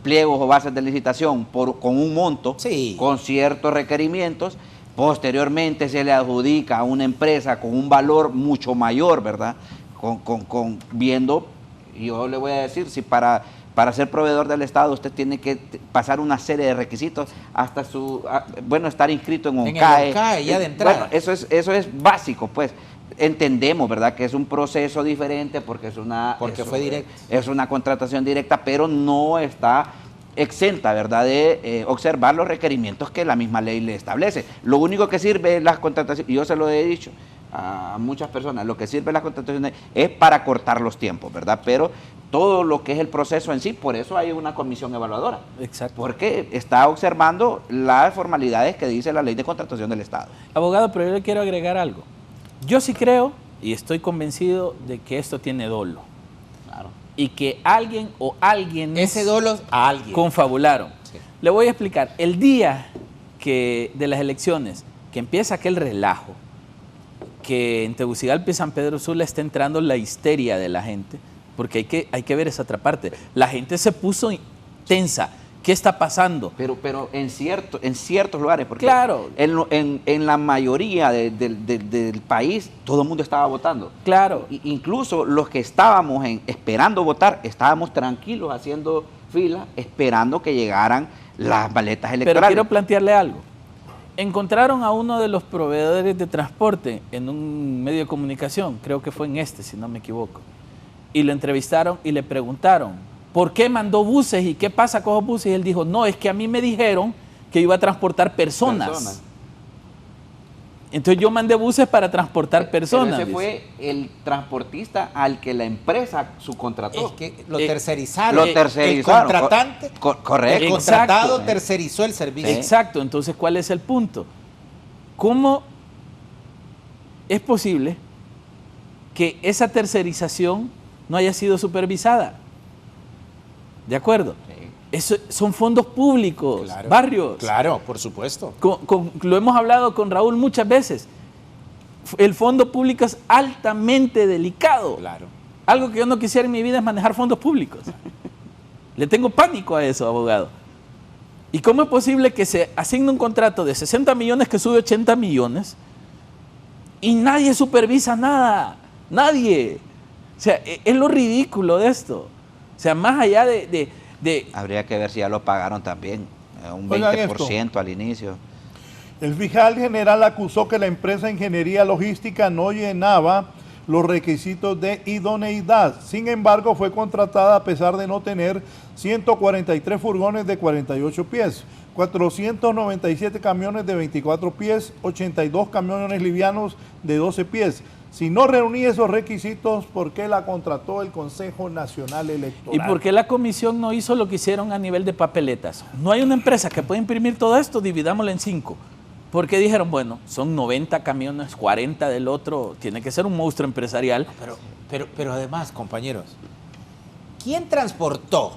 Speaker 5: pliegos o bases de licitación con un monto, con ciertos requerimientos. Posteriormente se le adjudica a una empresa con un valor mucho mayor, ¿verdad? Viendo, yo le voy a decir, si para ser proveedor del Estado usted tiene que pasar una serie de requisitos hasta estar inscrito en ONCAE.
Speaker 6: En el ONCAE ya de entrada.
Speaker 5: Bueno, eso es básico, pues. Entendemos, ¿verdad?, que es un proceso diferente porque
Speaker 6: fue directo.
Speaker 5: Es una contratación directa, pero no está exenta, ¿verdad?, de observar los requerimientos que la misma ley le establece. Lo único que sirve es las contrataciones, y yo se lo he dicho a muchas personas, lo que sirve las contrataciones es para cortar los tiempos, ¿verdad? Pero todo lo que es el proceso en sí, por eso hay una comisión evaluadora.
Speaker 7: Exacto.
Speaker 5: Porque está observando las formalidades que dice la ley de contratación del Estado.
Speaker 7: Abogado, pero yo le quiero agregar algo. Yo sí creo y estoy convencido de que esto tiene dolo.
Speaker 5: Claro.
Speaker 7: Y que alguien o alguien
Speaker 6: ese dolo a alguien
Speaker 7: confabularon.
Speaker 6: Sí.
Speaker 7: Le voy a explicar. El día de las elecciones, que empieza aquel relajo, que en Tegucigalpa y San Pedro Sula está entrando la histeria de la gente, porque hay que ver esa otra parte. La gente se puso tensa. ¿Qué está pasando?
Speaker 5: Pero en ciertos lugares, porque
Speaker 7: claro,
Speaker 5: en la mayoría del país todo el mundo estaba votando.
Speaker 7: Claro.
Speaker 5: Incluso los que estábamos esperando votar, estábamos tranquilos haciendo fila, esperando que llegaran las maletas electorales.
Speaker 7: Pero quiero plantearle algo. Encontraron a uno de los proveedores de transporte en un medio de comunicación, creo que fue en si no me equivoco, y lo entrevistaron y le preguntaron, ¿por qué mandó buses y qué pasa con los buses? Y él dijo, no, es que a mí me dijeron que iba a transportar personas. Entonces yo mandé buses para transportar personas.
Speaker 5: Pero ese fue el transportista al que la empresa subcontrató.
Speaker 6: Es que lo tercerizaron.
Speaker 5: Lo tercerizaron.
Speaker 6: El contratante,
Speaker 5: correcto.
Speaker 6: el contratado tercerizó el servicio.
Speaker 7: Exacto. Entonces, ¿cuál es el punto? ¿Cómo es posible que esa tercerización no haya sido supervisada? ¿De acuerdo? Eso son fondos públicos,
Speaker 6: claro,
Speaker 7: barrios.
Speaker 6: Claro, por supuesto.
Speaker 7: Lo hemos hablado con Raúl muchas veces. El fondo público es altamente delicado.
Speaker 6: Claro.
Speaker 7: Algo que yo no quisiera en mi vida es manejar fondos públicos. Le tengo pánico a eso, abogado. ¿Y cómo es posible que se asigne un contrato de 60 millones que sube 80 millones y nadie supervisa nada? Nadie. O sea, es lo ridículo de esto. O sea, más allá de
Speaker 5: Habría que ver si ya lo pagaron también, un
Speaker 4: Oigan
Speaker 5: 20% al inicio.
Speaker 4: El fiscal general acusó que la empresa Ingeniería Logística no llenaba los requisitos de idoneidad. Sin embargo, fue contratada a pesar de no tener 143 furgones de 48 pies, 497 camiones de 24 pies, 82 camiones livianos de 12 pies. Si no reunía esos requisitos, ¿por qué la contrató el Consejo Nacional Electoral?
Speaker 7: ¿Y por qué la comisión no hizo lo que hicieron a nivel de papeletas? No hay una empresa que pueda imprimir todo esto, dividámoslo en 5. Porque dijeron, bueno, son 90 camiones, 40 del otro, tiene que ser un monstruo empresarial.
Speaker 6: Pero además, compañeros, ¿quién transportó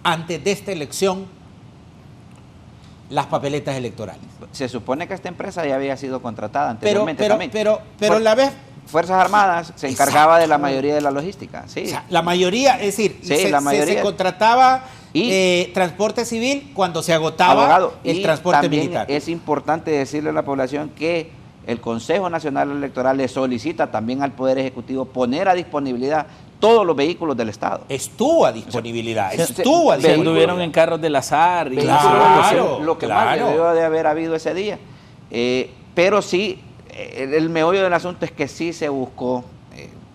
Speaker 6: antes de esta elección las papeletas electorales?
Speaker 5: Se supone que esta empresa ya había sido contratada anteriormente también.
Speaker 6: Pero la vez...
Speaker 5: Fuerzas Armadas se encargaba de la mayoría de la logística, sí.
Speaker 6: O sea, la mayoría, es decir,
Speaker 5: Sí,
Speaker 6: se contrataba transporte civil cuando se agotaba
Speaker 5: Abogado,
Speaker 6: el
Speaker 5: y
Speaker 6: transporte
Speaker 5: también
Speaker 6: militar.
Speaker 5: es importante decirle a la población que el Consejo Nacional Electoral le solicita también al Poder Ejecutivo poner a disponibilidad todos los vehículos del Estado.
Speaker 6: Estuvo a disponibilidad,
Speaker 5: Se
Speaker 7: Anduvieron en carros del azar. Y
Speaker 6: Claro,
Speaker 5: lo que más
Speaker 6: claro.
Speaker 5: debió de haber habido ese día. Pero sí, el meollo del asunto es que sí se buscó,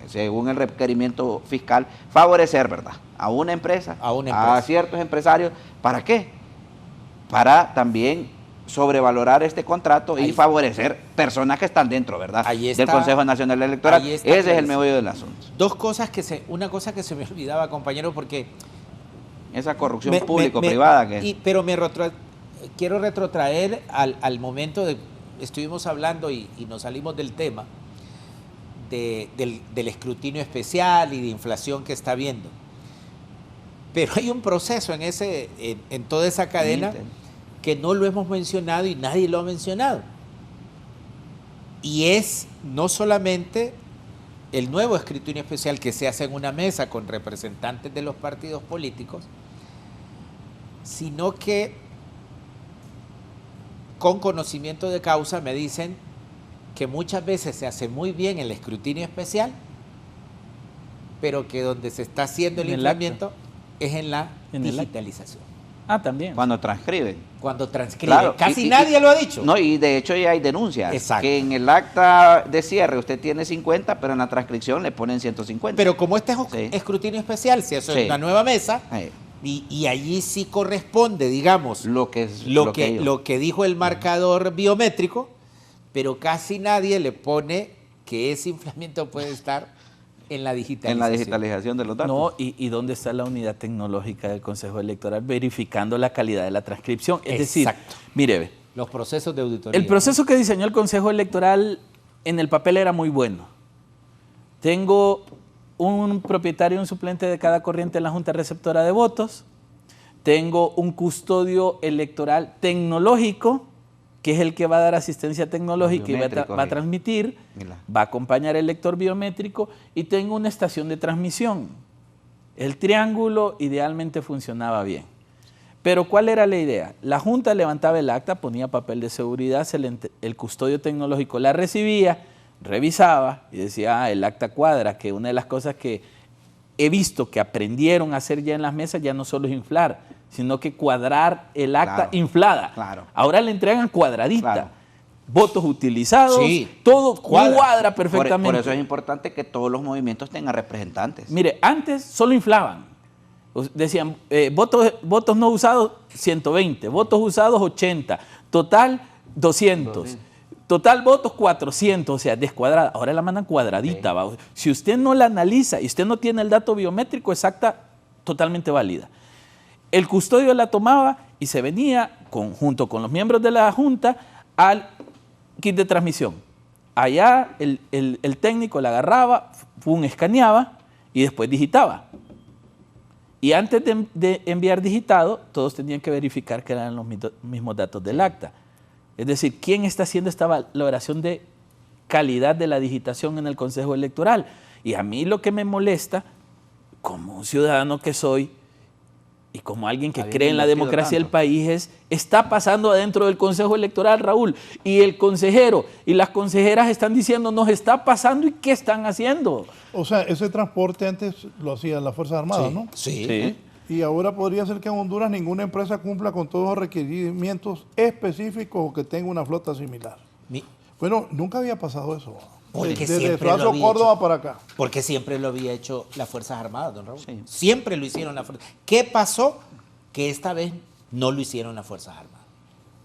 Speaker 5: según el requerimiento fiscal, favorecer, ¿verdad?, a una empresa, a ciertos empresarios. ¿Para qué? Para también sobrevalorar este contrato y favorecer personas que están dentro, ¿verdad?, del Consejo Nacional Electoral. Ese es el meollo del asunto.
Speaker 6: Una cosa que se me olvidaba, compañero, porque...
Speaker 5: Esa corrupción público-privada
Speaker 6: Pero quiero retrotraer al momento de... Estuvimos hablando y nos salimos del tema del escrutinio especial y de inflación que está habiendo. Pero hay un proceso en toda esa cadena que no lo hemos mencionado y nadie lo ha mencionado. Y es no solamente el nuevo escrutinio especial que se hace en una mesa con representantes de los partidos políticos, sino que con conocimiento de causa me dicen que muchas veces se hace muy bien el escrutinio especial, pero que donde se está haciendo el inflamiento es en la digitalización.
Speaker 7: También.
Speaker 5: Cuando transcriben.
Speaker 6: Cuando transcriben.
Speaker 5: Claro,
Speaker 6: Casi nadie lo ha dicho.
Speaker 5: No, y de hecho ya hay denuncias.
Speaker 6: Exacto.
Speaker 5: Que en el acta de cierre usted tiene 50, pero en la transcripción le ponen 150.
Speaker 6: Pero como este es escrutinio especial, se hace una nueva mesa, y allí sí corresponde, digamos, lo que dijo el marcador biométrico, pero casi nadie le pone que ese inflamiento puede estar en la digitalización.
Speaker 5: En la digitalización de los datos.
Speaker 7: No, y dónde está la unidad tecnológica del Consejo Electoral verificando la calidad de la transcripción. Es decir, mire,
Speaker 6: los procesos de auditoría.
Speaker 7: El proceso que diseñó el Consejo Electoral en el papel era muy bueno. Tengo un propietario y un suplente de cada corriente en la Junta Receptora de Votos. Tengo un custodio electoral tecnológico, que es el que va a dar asistencia tecnológica y va a transmitir, va a acompañar el lector biométrico, y tengo una estación de transmisión. El triángulo idealmente funcionaba bien. Pero ¿cuál era la idea? La Junta levantaba el acta, ponía papel de seguridad, el custodio tecnológico la recibía, revisaba y decía, el acta cuadra, que una de las cosas que he visto que aprendieron a hacer ya en las mesas ya no solo es inflar, sino que cuadrar el acta inflada.
Speaker 5: Claro.
Speaker 7: Ahora le entregan cuadradita. Votos utilizados, todo cuadra perfectamente.
Speaker 5: Por eso es importante que todos los movimientos tengan representantes.
Speaker 7: Mire, antes solo inflaban. Decían, votos no usados, 120, votos usados, 80, total, 200. Total votos 400, o sea, descuadrada. Ahora la mandan cuadradita. Si usted no la analiza y usted no tiene el dato biométrico exacta, totalmente válida. El custodio la tomaba y se venía junto con los miembros de la Junta al kit de transmisión. Allá el técnico la agarraba, escaneaba y después digitaba. Y antes de enviar digitado, todos tenían que verificar que eran los mismos datos del acta. Es decir, ¿quién está haciendo esta valoración de calidad de la digitación en el Consejo Electoral? Y a mí lo que me molesta, como un ciudadano que soy, y como alguien que cree en la democracia del país, está pasando adentro del Consejo Electoral, Raúl, y el consejero y las consejeras están diciendo, nos está pasando, ¿y qué están haciendo?
Speaker 4: O sea, ese transporte antes lo hacían las Fuerzas Armadas, ¿no?
Speaker 6: Sí.
Speaker 4: Y ahora podría ser que en Honduras ninguna empresa cumpla con todos los requerimientos específicos o que tenga una flota similar. Bueno, nunca había pasado eso.
Speaker 6: Porque
Speaker 4: Desde
Speaker 6: siempre lo
Speaker 4: Razo
Speaker 6: había
Speaker 4: Córdoba
Speaker 6: hecho.
Speaker 4: para acá.
Speaker 6: Porque siempre lo había hecho las Fuerzas Armadas, don Raúl. Sí. Siempre lo hicieron las Fuerzas Armadas. ¿Qué pasó? Que esta vez no lo hicieron las Fuerzas Armadas.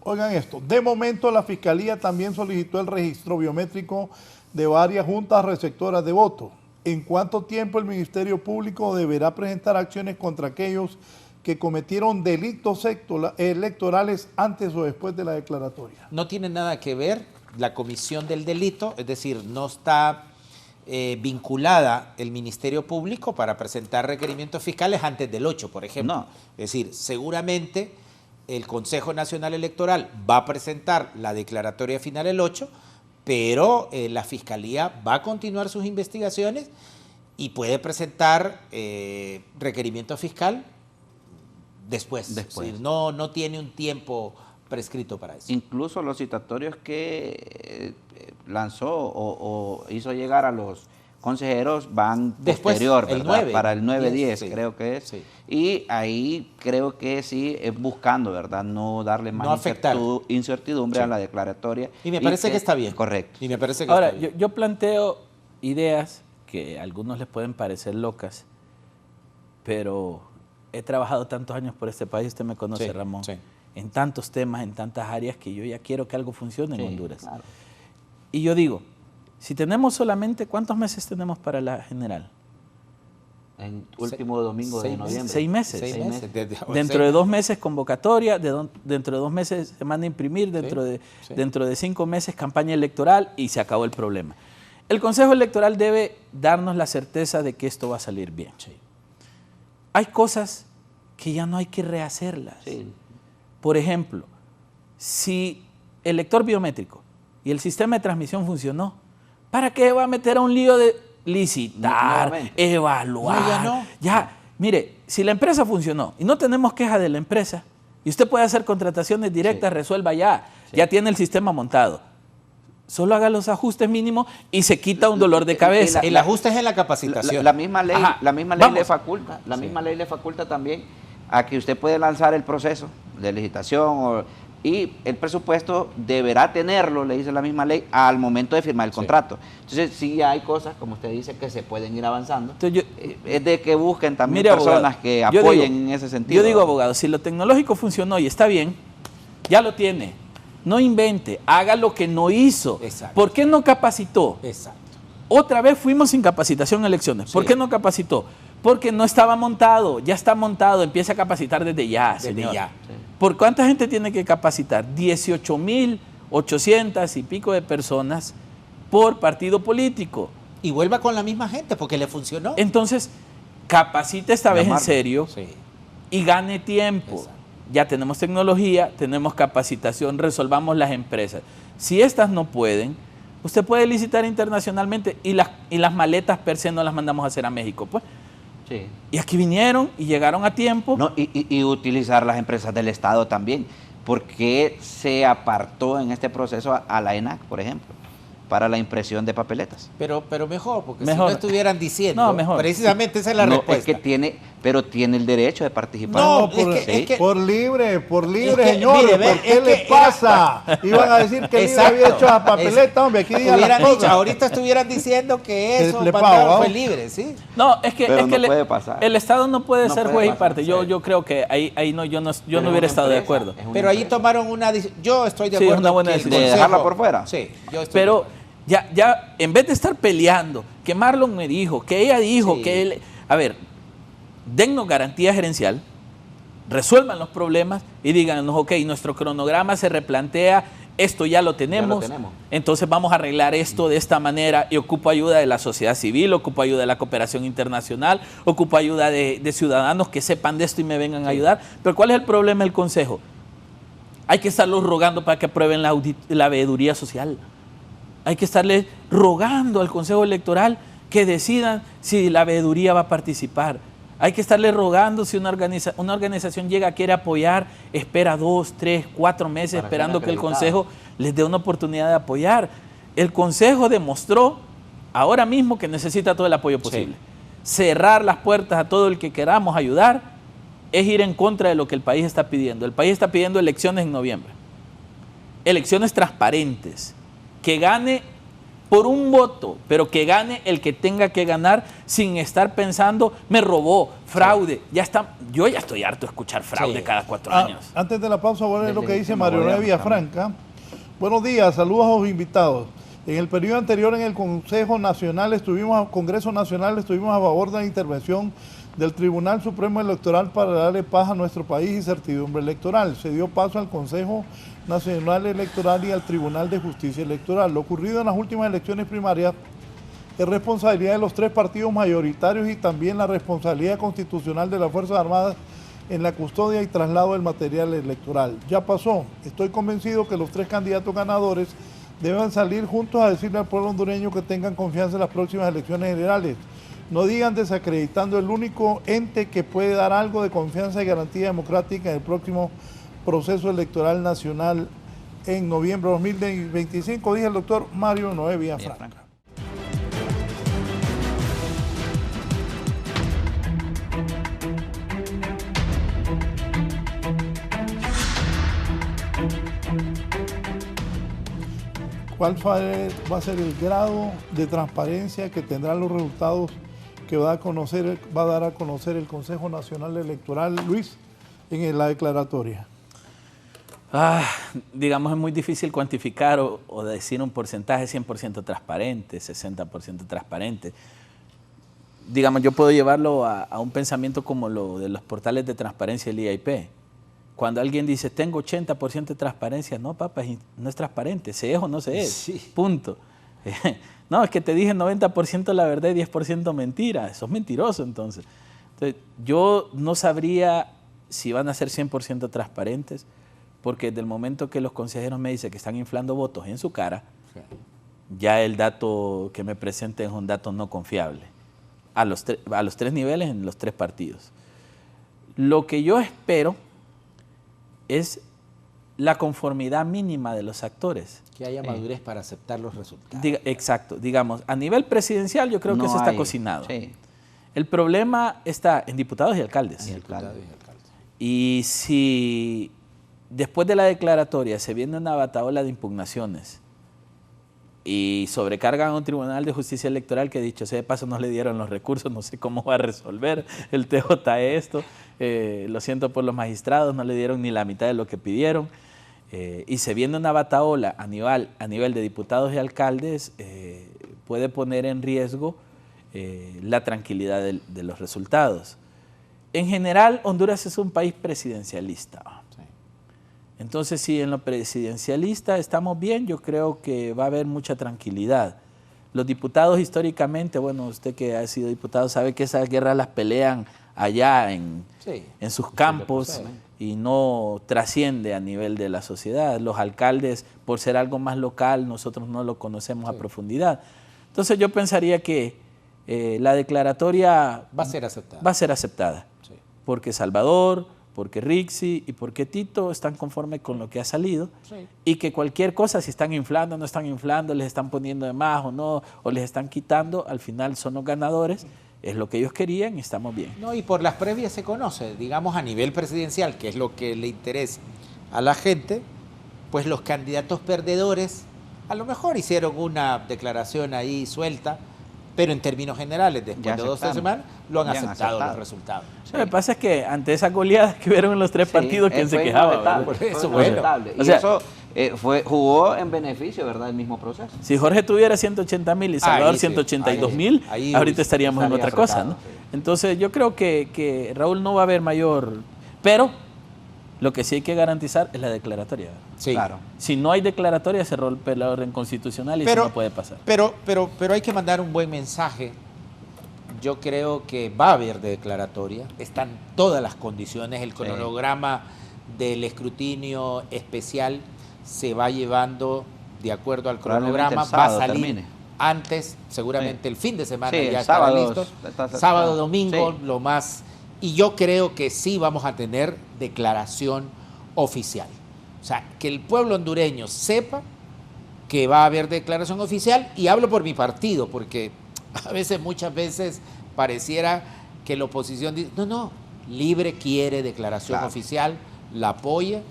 Speaker 4: Oigan esto, de momento la Fiscalía también solicitó el registro biométrico de varias juntas receptoras de votos. ¿En cuánto tiempo el Ministerio Público deberá presentar acciones contra aquellos que cometieron delitos electorales antes o después de la declaratoria?
Speaker 6: No tiene nada que ver la comisión del delito, es decir, no está vinculada el Ministerio Público para presentar requerimientos fiscales antes del 8, por ejemplo.
Speaker 5: No.
Speaker 6: Es decir, seguramente el Consejo Nacional Electoral va a presentar la declaratoria final el 8, pero la Fiscalía va a continuar sus investigaciones y puede presentar requerimiento fiscal después. Es decir, no tiene un tiempo prescrito para eso.
Speaker 5: Incluso los citatorios que lanzó o hizo llegar a los consejeros van
Speaker 6: después,
Speaker 5: posterior,
Speaker 6: el
Speaker 5: ¿verdad?
Speaker 6: 9,
Speaker 5: para el 9-10,
Speaker 6: sí,
Speaker 5: creo que es.
Speaker 6: Sí.
Speaker 5: Y ahí creo que sí es buscando, ¿verdad? No darle más incertidumbre a la declaratoria.
Speaker 6: Y me parece que está bien.
Speaker 5: Correcto.
Speaker 6: Y me parece que
Speaker 7: Ahora,
Speaker 6: está bien.
Speaker 7: yo planteo ideas que a algunos les pueden parecer locas, pero he trabajado tantos años por este país, usted me conoce, Ramón, en tantos temas, en tantas áreas, que yo ya quiero que algo funcione en Honduras. Claro. Y yo digo, si tenemos solamente, ¿cuántos meses tenemos para la general?
Speaker 5: En último domingo de noviembre.
Speaker 7: 6 meses.
Speaker 6: 6 meses.
Speaker 7: Dentro de 2 meses convocatoria, dentro de 2 meses se manda a imprimir, dentro de 5 meses campaña electoral y se acabó el problema. El Consejo Electoral debe darnos la certeza de que esto va a salir bien. Hay cosas que ya no hay que rehacerlas. Por ejemplo, si el lector biométrico y el sistema de transmisión funcionó, ¿para qué va a meter a un lío de licitar, evaluar?
Speaker 6: No.
Speaker 7: Ya, mire, si la empresa funcionó y no tenemos queja de la empresa, y usted puede hacer contrataciones directas, resuelva ya, ya tiene el sistema montado. Solo haga los ajustes mínimos y se quita un dolor de cabeza.
Speaker 6: El ajuste es en la capacitación.
Speaker 5: La misma ley, misma ley le faculta también a que usted puede lanzar el proceso de licitación y el presupuesto deberá tenerlo, le dice la misma ley, al momento de firmar el contrato. Entonces, sí hay cosas, como usted dice, que se pueden ir avanzando. Entonces, es de que busquen también personas que apoyen en ese sentido.
Speaker 7: Yo digo, abogado, si lo tecnológico funcionó y está bien, ya lo tiene. No invente, haga lo que no hizo.
Speaker 6: Exacto.
Speaker 7: ¿Por qué no capacitó?
Speaker 6: Exacto.
Speaker 7: Otra vez fuimos sin capacitación en elecciones. ¿Por qué no capacitó? Porque no estaba montado, ya está montado, empieza a capacitar desde ya, señor.
Speaker 6: Ya.
Speaker 7: ¿Por cuánta gente tiene que capacitar? 18.800 y pico de personas por partido político.
Speaker 6: Y vuelva con la misma gente porque le funcionó.
Speaker 7: Entonces, capacite esta vez en serio y gane tiempo.
Speaker 6: Exacto.
Speaker 7: Ya tenemos tecnología, tenemos capacitación, resolvamos las empresas. Si estas no pueden, usted puede licitar internacionalmente y las maletas per se no las mandamos a hacer a México, pues.
Speaker 5: Sí.
Speaker 7: Y aquí vinieron y llegaron a tiempo.
Speaker 5: No, y utilizar las empresas del Estado también. ¿Por qué se apartó en este proceso a la ENAC, por ejemplo, para la impresión de papeletas?
Speaker 6: Pero mejor, porque
Speaker 7: mejor.
Speaker 6: si no estuvieran diciendo,
Speaker 7: no, mejor.
Speaker 6: precisamente esa es la respuesta.
Speaker 5: Es que pero tiene el derecho de participar.
Speaker 4: No, por libre, señor.
Speaker 6: Mire,
Speaker 4: ¿Por qué le pasa? Iban a decir que libre había hecho la papeleta, hombre, aquí digan las cosas.
Speaker 6: Ahorita estuvieran diciendo que eso fue libre, ¿sí?
Speaker 7: No, es que
Speaker 5: puede pasar.
Speaker 7: El Estado no puede ser juez y parte. Yo creo que ahí no, yo no hubiera estado de acuerdo.
Speaker 6: Pero ahí tomaron una decisión. Yo estoy de acuerdo.
Speaker 7: Es una buena decisión.
Speaker 5: ¿De dejarla por fuera?
Speaker 6: Sí, yo estoy
Speaker 7: Pero ya, en vez de estar peleando, que Marlon me dijo, que ella dijo, que él... A ver, dennos garantía gerencial, resuelvan los problemas y díganos, ok, nuestro cronograma se replantea, esto ya lo tenemos, entonces vamos a arreglar esto de esta manera y ocupo ayuda de la sociedad civil, ocupo ayuda de la cooperación internacional, ocupo ayuda de ciudadanos que sepan de esto y me vengan a ayudar. Pero ¿cuál es el problema del Consejo? Hay que estarlos rogando para que aprueben la veeduría social. Hay que estarle rogando al Consejo Electoral que decidan si la veeduría va a participar. Hay que estarle rogando si una organización llega, quiere apoyar, espera 2, 3, 4 meses esperando que el Consejo les dé una oportunidad de apoyar. El Consejo demostró ahora mismo que necesita todo el apoyo posible. Sí. Cerrar las puertas a todo el que queramos ayudar es ir en contra de lo que el país está pidiendo. El país está pidiendo elecciones en noviembre. Elecciones transparentes, que gane por un voto, pero que gane el que tenga que ganar sin estar pensando, me robó, fraude. Ya está, yo ya estoy harto de escuchar fraude cada 4 años.
Speaker 4: Antes de la pausa, voy a leer lo que dice Marioneta Villafranca. Buenos días, saludos a los invitados. En el periodo anterior en el Congreso Nacional estuvimos a favor de la intervención del Tribunal Supremo Electoral para darle paz a nuestro país y certidumbre electoral. Se dio paso al Consejo Nacional Electoral y al Tribunal de Justicia Electoral. Lo ocurrido en las últimas elecciones primarias es responsabilidad de los 3 partidos mayoritarios y también la responsabilidad constitucional de las Fuerzas Armadas en la custodia y traslado del material electoral. Ya pasó. Estoy convencido que los 3 candidatos ganadores deben salir juntos a decirle al pueblo hondureño que tengan confianza en las próximas elecciones generales. No digan desacreditando el único ente que puede dar algo de confianza y garantía democrática en el próximo proceso electoral nacional en noviembre de 2025, dice el doctor Mario Noé Villafranca. ¿Cuál va a ser el grado de transparencia que tendrán los resultados que va a dar a conocer el Consejo Nacional Electoral, Luis, en la declaratoria?
Speaker 7: Digamos, es muy difícil cuantificar o decir un porcentaje 100% transparente, 60% transparente. Digamos, yo puedo llevarlo a un pensamiento como lo de los portales de transparencia del IAIP. Cuando alguien dice, tengo 80% de transparencia, no, papá, no es transparente, se es o no se es, sí. Punto. No, es que te dije 90% la verdad y 10% mentira, eso es mentiroso entonces. Yo no sabría si van a ser 100% transparentes, porque desde el momento que los consejeros me dicen que están inflando votos en su cara, ya el dato que me presenten es un dato no confiable, a los 3 niveles en los 3 partidos. Lo que yo espero es la conformidad mínima de los actores.
Speaker 6: Que haya madurez para aceptar los resultados.
Speaker 7: Exacto, digamos, a nivel presidencial yo creo que eso está cocinado. Sí. El problema está en diputados y alcaldes. Y si después de la declaratoria se viene una bataola de impugnaciones y sobrecargan a un Tribunal de Justicia Electoral que, dicho sea de paso, no le dieron los recursos, no sé cómo va a resolver el TJ esto, lo siento por los magistrados, no le dieron ni la mitad de lo que pidieron, y se viene una bataola a nivel de diputados y alcaldes, puede poner en riesgo la tranquilidad de los resultados. En general, Honduras es un país presidencialista. Entonces, si en lo presidencialista estamos bien, yo creo que va a haber mucha tranquilidad. Los diputados históricamente, bueno, usted que ha sido diputado sabe que esas guerras las pelean allá en sus campos y no trasciende a nivel de la sociedad. Los alcaldes, por ser algo más local, nosotros no lo conocemos a profundidad. Entonces yo pensaría que la declaratoria
Speaker 6: va a ser aceptada.
Speaker 7: Porque Salvador, porque Rixi y porque Tito están conformes con lo que ha salido, y que cualquier cosa, si están inflando, no están inflando, les están poniendo de más o no, o les están quitando, al final son los ganadores, es lo que ellos querían y estamos bien.
Speaker 6: No, y por las previas se conoce, digamos a nivel presidencial, que es lo que le interesa a la gente, pues los candidatos perdedores a lo mejor hicieron una declaración ahí suelta, pero en términos generales, después de 2 semanas, lo han aceptado los resultados.
Speaker 7: Lo que pasa es que ante esas goleadas que vieron en los 3 partidos, ¿quién se quejaba?
Speaker 6: Por eso,
Speaker 5: y eso jugó en beneficio, ¿verdad?, el mismo proceso.
Speaker 7: Si Jorge tuviera 180,000 y Salvador 182,000, ahorita estaríamos en otra cosa, ¿no? Entonces yo creo que Raúl no va a haber mayor, pero lo que sí hay que garantizar es la declaratoria.
Speaker 6: Sí, claro.
Speaker 7: Si no hay declaratoria, se rompe el orden constitucional y eso no puede pasar.
Speaker 6: Pero hay que mandar un buen mensaje. Yo creo que va a haber declaratoria. Están todas las condiciones. El cronograma del escrutinio especial se va llevando de acuerdo al cronograma. Va a salir antes, seguramente el fin de semana
Speaker 5: Sí,
Speaker 6: ya estará
Speaker 5: sábados,
Speaker 6: listo. Sábado, domingo,
Speaker 5: sí.
Speaker 6: lo más. Y yo creo que sí vamos a tener declaración oficial. O sea, que el pueblo hondureño sepa que va a haber declaración oficial, y hablo por mi partido, porque a veces, muchas veces, pareciera que la oposición dice, no, Libre quiere declaración oficial, la apoya,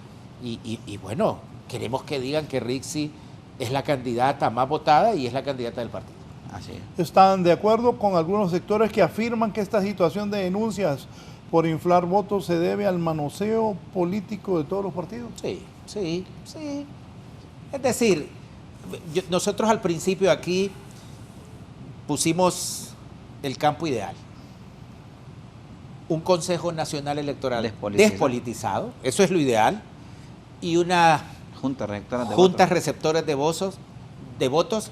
Speaker 6: y bueno, queremos que digan que Rixi es la candidata más votada y es la candidata del partido.
Speaker 5: Así es.
Speaker 4: ¿Están de acuerdo con algunos sectores que afirman que esta situación de denuncias por inflar votos se debe al manoseo político de todos los partidos?
Speaker 6: Sí. Es decir, nosotros al principio aquí pusimos el campo ideal. Un Consejo Nacional Electoral despolitizado, eso es lo ideal, y una juntas receptoras de votos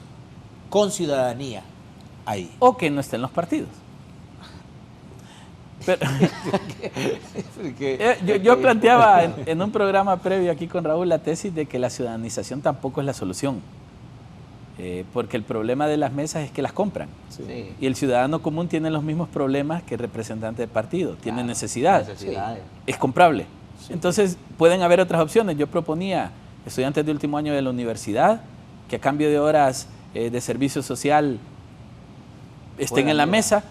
Speaker 6: con ciudadanía ahí.
Speaker 7: O que no estén los partidos. Pero, yo planteaba en un programa previo aquí con Raúl la tesis de que la ciudadanización tampoco es la solución. Porque el problema de las mesas es que las compran.
Speaker 5: Sí.
Speaker 7: Y el ciudadano común tiene los mismos problemas que el representante de partido. Tiene necesidades. Es comprable. Sí. Entonces, pueden haber otras opciones. Yo proponía estudiantes de último año de la universidad que a cambio de horas de servicio social estén en la mesa,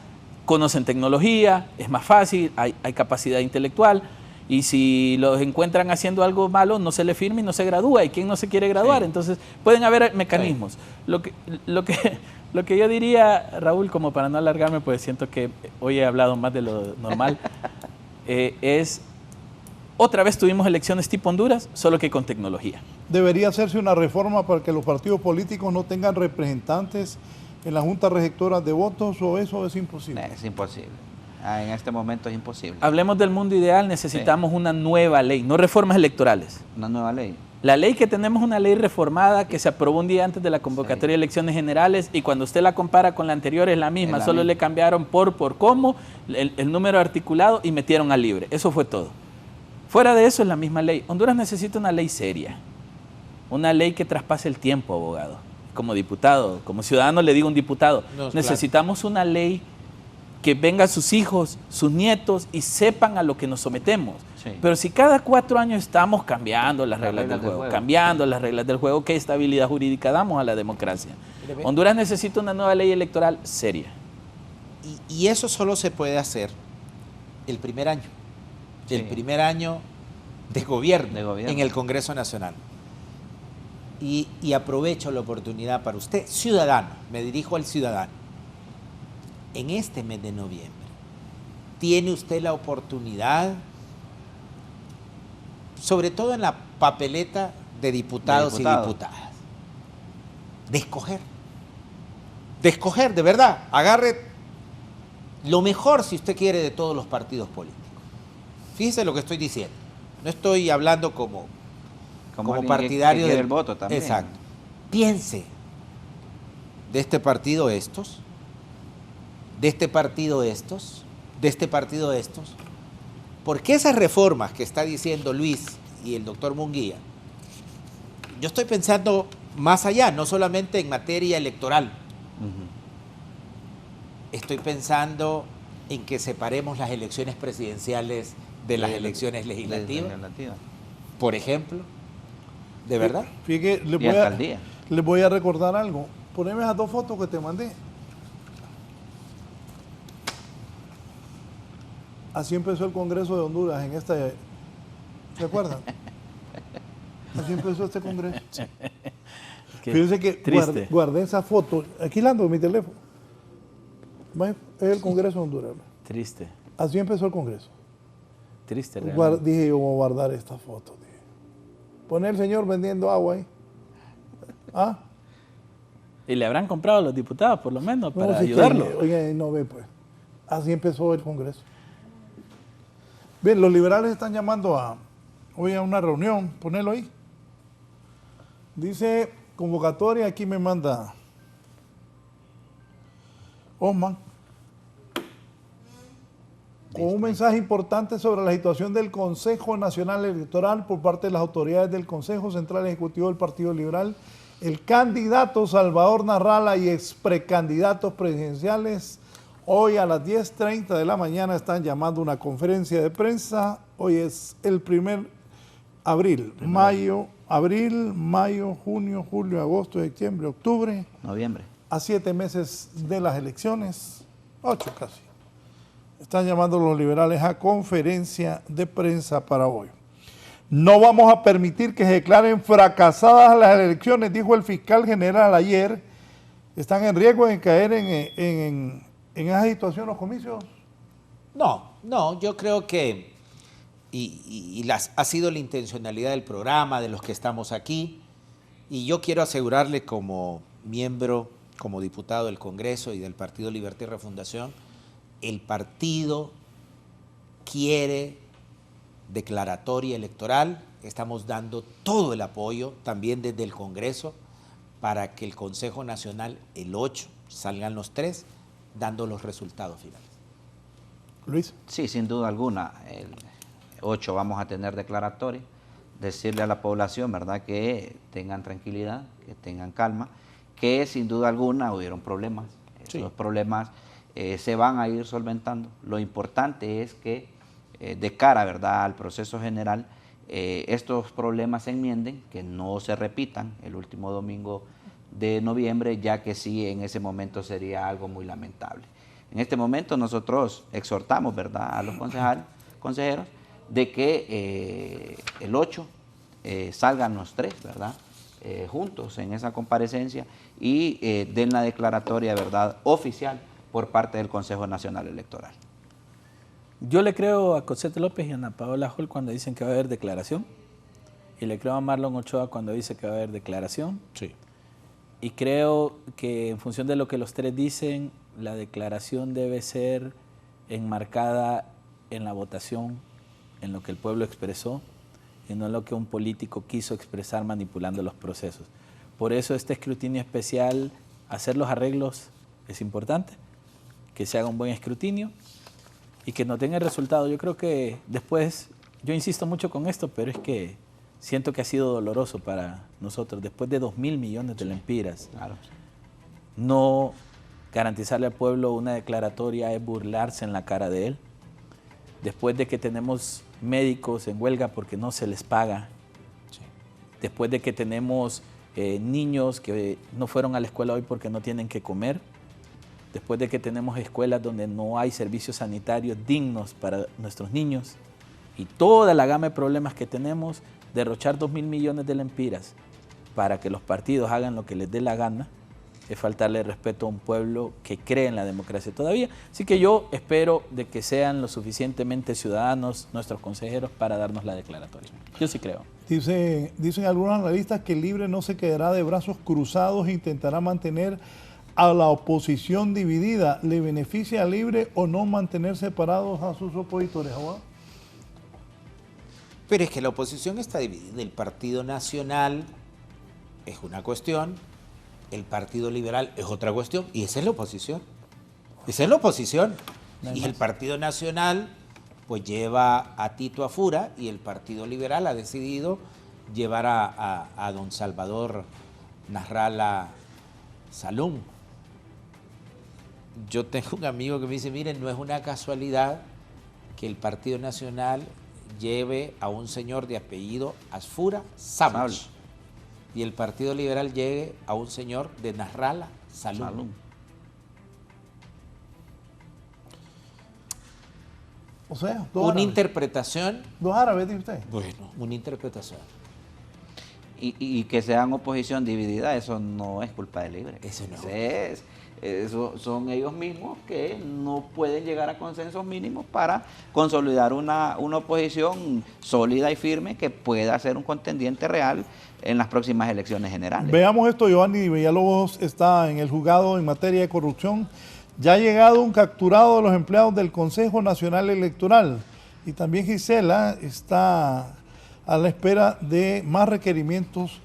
Speaker 7: conocen tecnología, es más fácil, hay capacidad intelectual. Y si los encuentran haciendo algo malo, no se le firma y no se gradúa. ¿Y quién no se quiere graduar? Sí. Entonces, pueden haber mecanismos. Sí. Lo que yo diría, Raúl, como para no alargarme, pues siento que hoy he hablado más de lo normal, es, otra vez tuvimos elecciones tipo Honduras, solo que con tecnología.
Speaker 4: ¿Debería hacerse una reforma para que los partidos políticos no tengan representantes en las juntas receptoras de votos, o eso es imposible?
Speaker 5: Es imposible. En este momento es imposible.
Speaker 7: Hablemos del mundo ideal, necesitamos una nueva ley, no reformas electorales.
Speaker 5: Una nueva ley.
Speaker 7: La ley que tenemos es una ley reformada que se aprobó un día antes de la convocatoria de elecciones generales, y cuando usted la compara con la anterior es la misma, solo le cambiaron por cómo, el número articulado, y metieron al Libre. Eso fue todo. Fuera de eso es la misma ley. Honduras necesita una ley seria, una ley que traspase el tiempo, abogado. Como diputado, como ciudadano le digo a un diputado, necesitamos una ley que vengan sus hijos, sus nietos y sepan a lo que nos sometemos. Sí. Pero si cada 4 años estamos cambiando las reglas del juego, cambiando las reglas del juego, ¿qué estabilidad jurídica damos a la democracia? Honduras necesita una nueva ley electoral seria.
Speaker 6: Y eso solo se puede hacer el primer año. Sí. El primer año de gobierno en el Congreso Nacional. Y aprovecho la oportunidad para usted, ciudadano, me dirijo al ciudadano. En este mes de noviembre, tiene usted la oportunidad, sobre todo en la papeleta de diputados y diputadas, de escoger, de verdad. Agarre lo mejor, si usted quiere, de todos los partidos políticos. Fíjese lo que estoy diciendo. No estoy hablando como partidario
Speaker 5: del voto también.
Speaker 6: Exacto. Piense, de este partido estos, de este partido estos, de este partido estos, porque esas reformas que está diciendo Luis y el doctor Munguía, yo estoy pensando más allá, no solamente en materia electoral. Estoy pensando en que separemos las elecciones presidenciales de las elecciones legislativas. Por ejemplo, ¿de verdad?
Speaker 4: Fíjate, les voy a recordar algo. Poneme esas 2 fotos que te mandé. Así empezó el Congreso de Honduras en esta... ¿Se acuerdan? Así empezó este Congreso. Fíjense que guardé esa foto. Aquí la ando en mi teléfono. Es el Congreso de Honduras.
Speaker 7: Triste.
Speaker 4: Así empezó el Congreso.
Speaker 7: Triste, realmente.
Speaker 4: Dije yo, voy a guardar esta foto. Poner el señor vendiendo agua ahí. ¿Ah?
Speaker 7: Y le habrán comprado a los diputados, por lo menos, para ayudarlo.
Speaker 4: Oiga, no ve, pues. Así empezó el Congreso. Bien, los liberales están llamando hoy a una reunión. Ponelo ahí. Dice convocatoria, aquí me manda Osman, con un mensaje importante sobre la situación del Consejo Nacional Electoral por parte de las autoridades del Consejo Central Ejecutivo del Partido Liberal El candidato Salvador Narrala y ex precandidatos presidenciales hoy a las 10:30 de la mañana están llamando una conferencia de prensa. Hoy es el 1 abril, mayo, junio, julio, agosto, septiembre, octubre.
Speaker 5: Noviembre.
Speaker 4: A 7 meses de las elecciones, 8 casi. Están llamando los liberales a conferencia de prensa para hoy. No vamos a permitir que se declaren fracasadas las elecciones, dijo el fiscal general ayer. ¿Están en riesgo de caer en esa situación los comicios?
Speaker 6: No, yo creo que ha sido la intencionalidad del programa, de los que estamos aquí, y yo quiero asegurarle como miembro, como diputado del Congreso y del Partido Libertad y Refundación, el partido quiere declaratoria electoral, estamos dando todo el apoyo, también desde el Congreso, para que el Consejo Nacional, el 8, salgan los 3, dando los resultados finales.
Speaker 4: Luis.
Speaker 5: Sí, sin duda alguna, el 8 vamos a tener declaratoria, decirle a la población, ¿verdad?, que tengan tranquilidad, que tengan calma, que sin duda alguna hubieron problemas,
Speaker 6: sí.
Speaker 5: Los problemas se van a ir solventando. Lo importante es que de cara, ¿verdad?, al proceso general, estos problemas se enmienden, que no se repitan el último domingo de noviembre, ya que sí, en ese momento sería algo muy lamentable. En este momento nosotros exhortamos, ¿verdad?, a los consejeros de que el 8 salgan los 3, ¿verdad?, juntos en esa comparecencia y den la declaratoria, ¿verdad?, oficial por parte del Consejo Nacional Electoral.
Speaker 7: Yo le creo a Cosette López y a Ana Paola Hall cuando dicen que va a haber declaración, y le creo a Marlon Ochoa cuando dice que va a haber declaración.
Speaker 6: Sí.
Speaker 7: Y creo que en función de lo que los 3 dicen, la declaración debe ser enmarcada en la votación, en lo que el pueblo expresó, y no en lo que un político quiso expresar manipulando los procesos. Por eso este escrutinio especial, hacer los arreglos es importante, que se haga un buen escrutinio y que no tenga resultado. Yo creo que después, yo insisto mucho con esto, pero es que siento que ha sido doloroso para nosotros, después de 2.000 millones de lempiras.
Speaker 5: Claro.
Speaker 7: No garantizarle al pueblo una declaratoria es burlarse en la cara de él. Después de que tenemos médicos en huelga porque no se les paga.
Speaker 6: Sí.
Speaker 7: Después de que tenemos niños que no fueron a la escuela hoy porque no tienen que comer. Después de que tenemos escuelas donde no hay servicios sanitarios dignos para nuestros niños. Y toda la gama de problemas que tenemos, derrochar 2.000 millones de lempiras para que los partidos hagan lo que les dé la gana, es faltarle respeto a un pueblo que cree en la democracia todavía. Así que yo espero de que sean lo suficientemente ciudadanos nuestros consejeros para darnos la declaratoria. Yo sí creo.
Speaker 4: Dicen algunos analistas que Libre no se quedará de brazos cruzados e intentará mantener a la oposición dividida. ¿Le beneficia a Libre o no mantener separados a sus opositores, abogado?
Speaker 6: Pero es que la oposición está dividida. El Partido Nacional es una cuestión, el Partido Liberal es otra cuestión, y esa es la oposición. Esa es la oposición. Y el Partido Nacional pues lleva a Tito Afura, y el Partido Liberal ha decidido llevar a don Salvador Narrala Salum. Yo tengo un amigo que me dice, miren, no es una casualidad que el Partido Nacional lleve a un señor de apellido Asfura Samos y el Partido Liberal llegue a un señor de Narrala Salum.
Speaker 4: O sea,
Speaker 6: una interpretación.
Speaker 4: ¿Dos árabes, dice usted?
Speaker 6: Bueno, una interpretación.
Speaker 5: Y que sean oposición dividida, eso no es culpa de Libre.
Speaker 6: Eso no.
Speaker 5: Eso son ellos mismos que no pueden llegar a consensos mínimos para consolidar una oposición sólida y firme que pueda ser un contendiente real en las próximas elecciones generales.
Speaker 4: Veamos esto, Giovanni Villalobos está en el juzgado en materia de corrupción. Ya ha llegado un capturado de los empleados del Consejo Nacional Electoral y también Gisela está a la espera de más requerimientos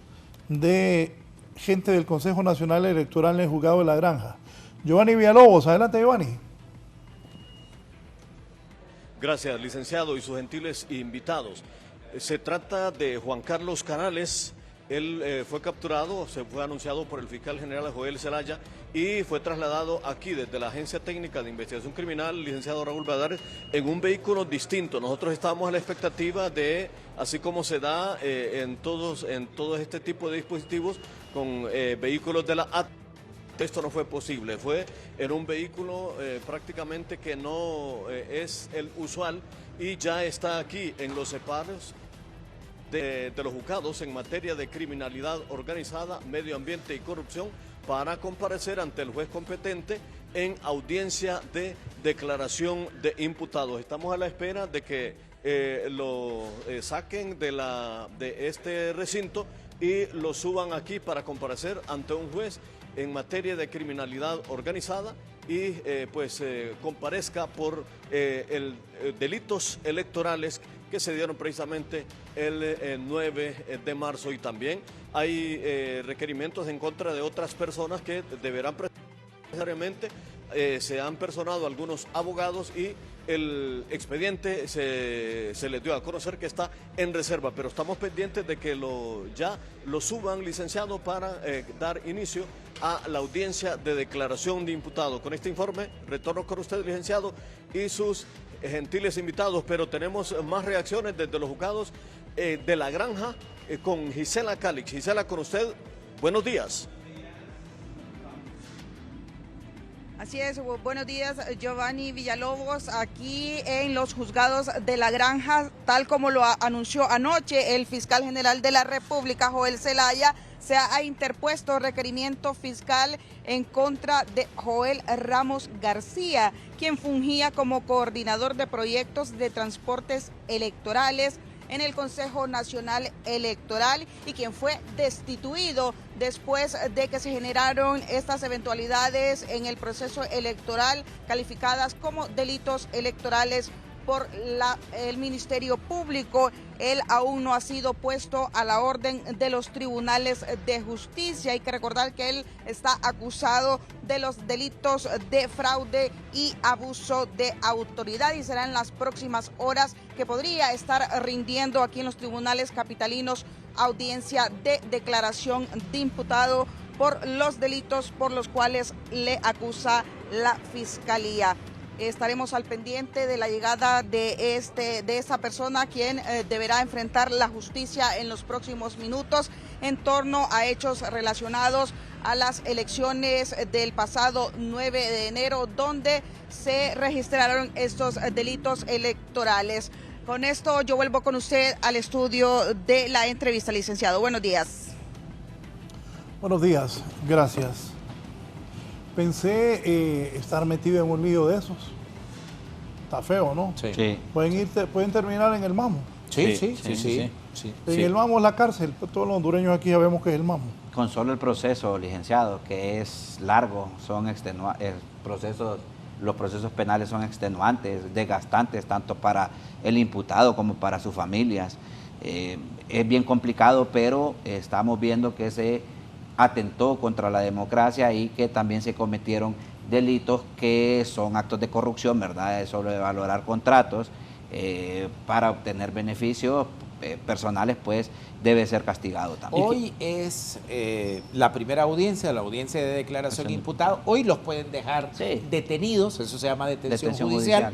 Speaker 4: de gente del Consejo Nacional Electoral en el juzgado de La Granja. Giovanni Villalobos, adelante Giovanni.
Speaker 8: Gracias, licenciado y sus gentiles invitados. Se trata de Juan Carlos Canales, Él fue capturado, se fue anunciado por el fiscal general Joel Zelaya y fue trasladado aquí desde la Agencia Técnica de Investigación Criminal, licenciado Raúl Valladares, en un vehículo distinto. Nosotros estábamos a la expectativa de, así como se da en todo este tipo de dispositivos, con vehículos de la AT. Esto no fue posible, fue en un vehículo prácticamente que no es el usual y ya está aquí en los separos de los juzgados en materia de criminalidad organizada, medio ambiente y corrupción para comparecer ante el juez competente en audiencia de declaración de imputados. Estamos a la espera de que lo saquen de este recinto y lo suban aquí para comparecer ante un juez en materia de criminalidad organizada y comparezca por delitos electorales que se dieron precisamente el 9 de marzo y también hay requerimientos en contra de otras personas que deberán necesariamente, se han personado algunos abogados y el expediente se les dio a conocer que está en reserva, pero estamos pendientes de que ya lo suban, licenciado, para dar inicio a la audiencia de declaración de imputado. Con este informe retorno con usted, licenciado, y sus gentiles invitados, pero tenemos más reacciones desde los juzgados de La Granja con Gisela Calix. Gisela, con usted, buenos días.
Speaker 9: Así es, buenos días, Giovanni Villalobos, aquí en los juzgados de La Granja, tal como lo anunció anoche el fiscal general de la República, Joel Zelaya. Se ha interpuesto requerimiento fiscal en contra de Joel Ramos García, quien fungía como coordinador de proyectos de transportes electorales en el Consejo Nacional Electoral y quien fue destituido después de que se generaron estas eventualidades en el proceso electoral calificadas como delitos electorales por el Ministerio Público. Él aún no ha sido puesto a la orden de los tribunales de justicia. Hay que recordar que él está acusado de los delitos de fraude y abuso de autoridad y será en las próximas horas que podría estar rindiendo aquí en los tribunales capitalinos audiencia de declaración de imputado por los delitos por los cuales le acusa la Fiscalía. Estaremos al pendiente de la llegada de esta persona, quien deberá enfrentar la justicia en los próximos minutos en torno a hechos relacionados a las elecciones del pasado 9 de enero, donde se registraron estos delitos electorales. Con esto yo vuelvo con usted al estudio de la entrevista, licenciado. Buenos días.
Speaker 4: Buenos días, gracias. Pensé estar metido en un lío de esos. Está feo, ¿no?
Speaker 6: Sí.
Speaker 4: Pueden terminar en el Mamo.
Speaker 6: Sí.
Speaker 4: En el Mamo es la cárcel. Todos los hondureños aquí sabemos que es el Mamo.
Speaker 5: Con solo el proceso, licenciado, que es largo, los procesos penales son extenuantes, desgastantes, tanto para el imputado como para sus familias. Es bien complicado, pero estamos viendo que se atentó contra la democracia y que también se cometieron delitos que son actos de corrupción, ¿verdad? Sobrevalorar contratos para obtener beneficios personales, pues debe ser castigado también.
Speaker 6: Hoy es la primera audiencia, la audiencia de declaración de imputado. Hoy los pueden dejar detenidos, eso se llama detención judicial,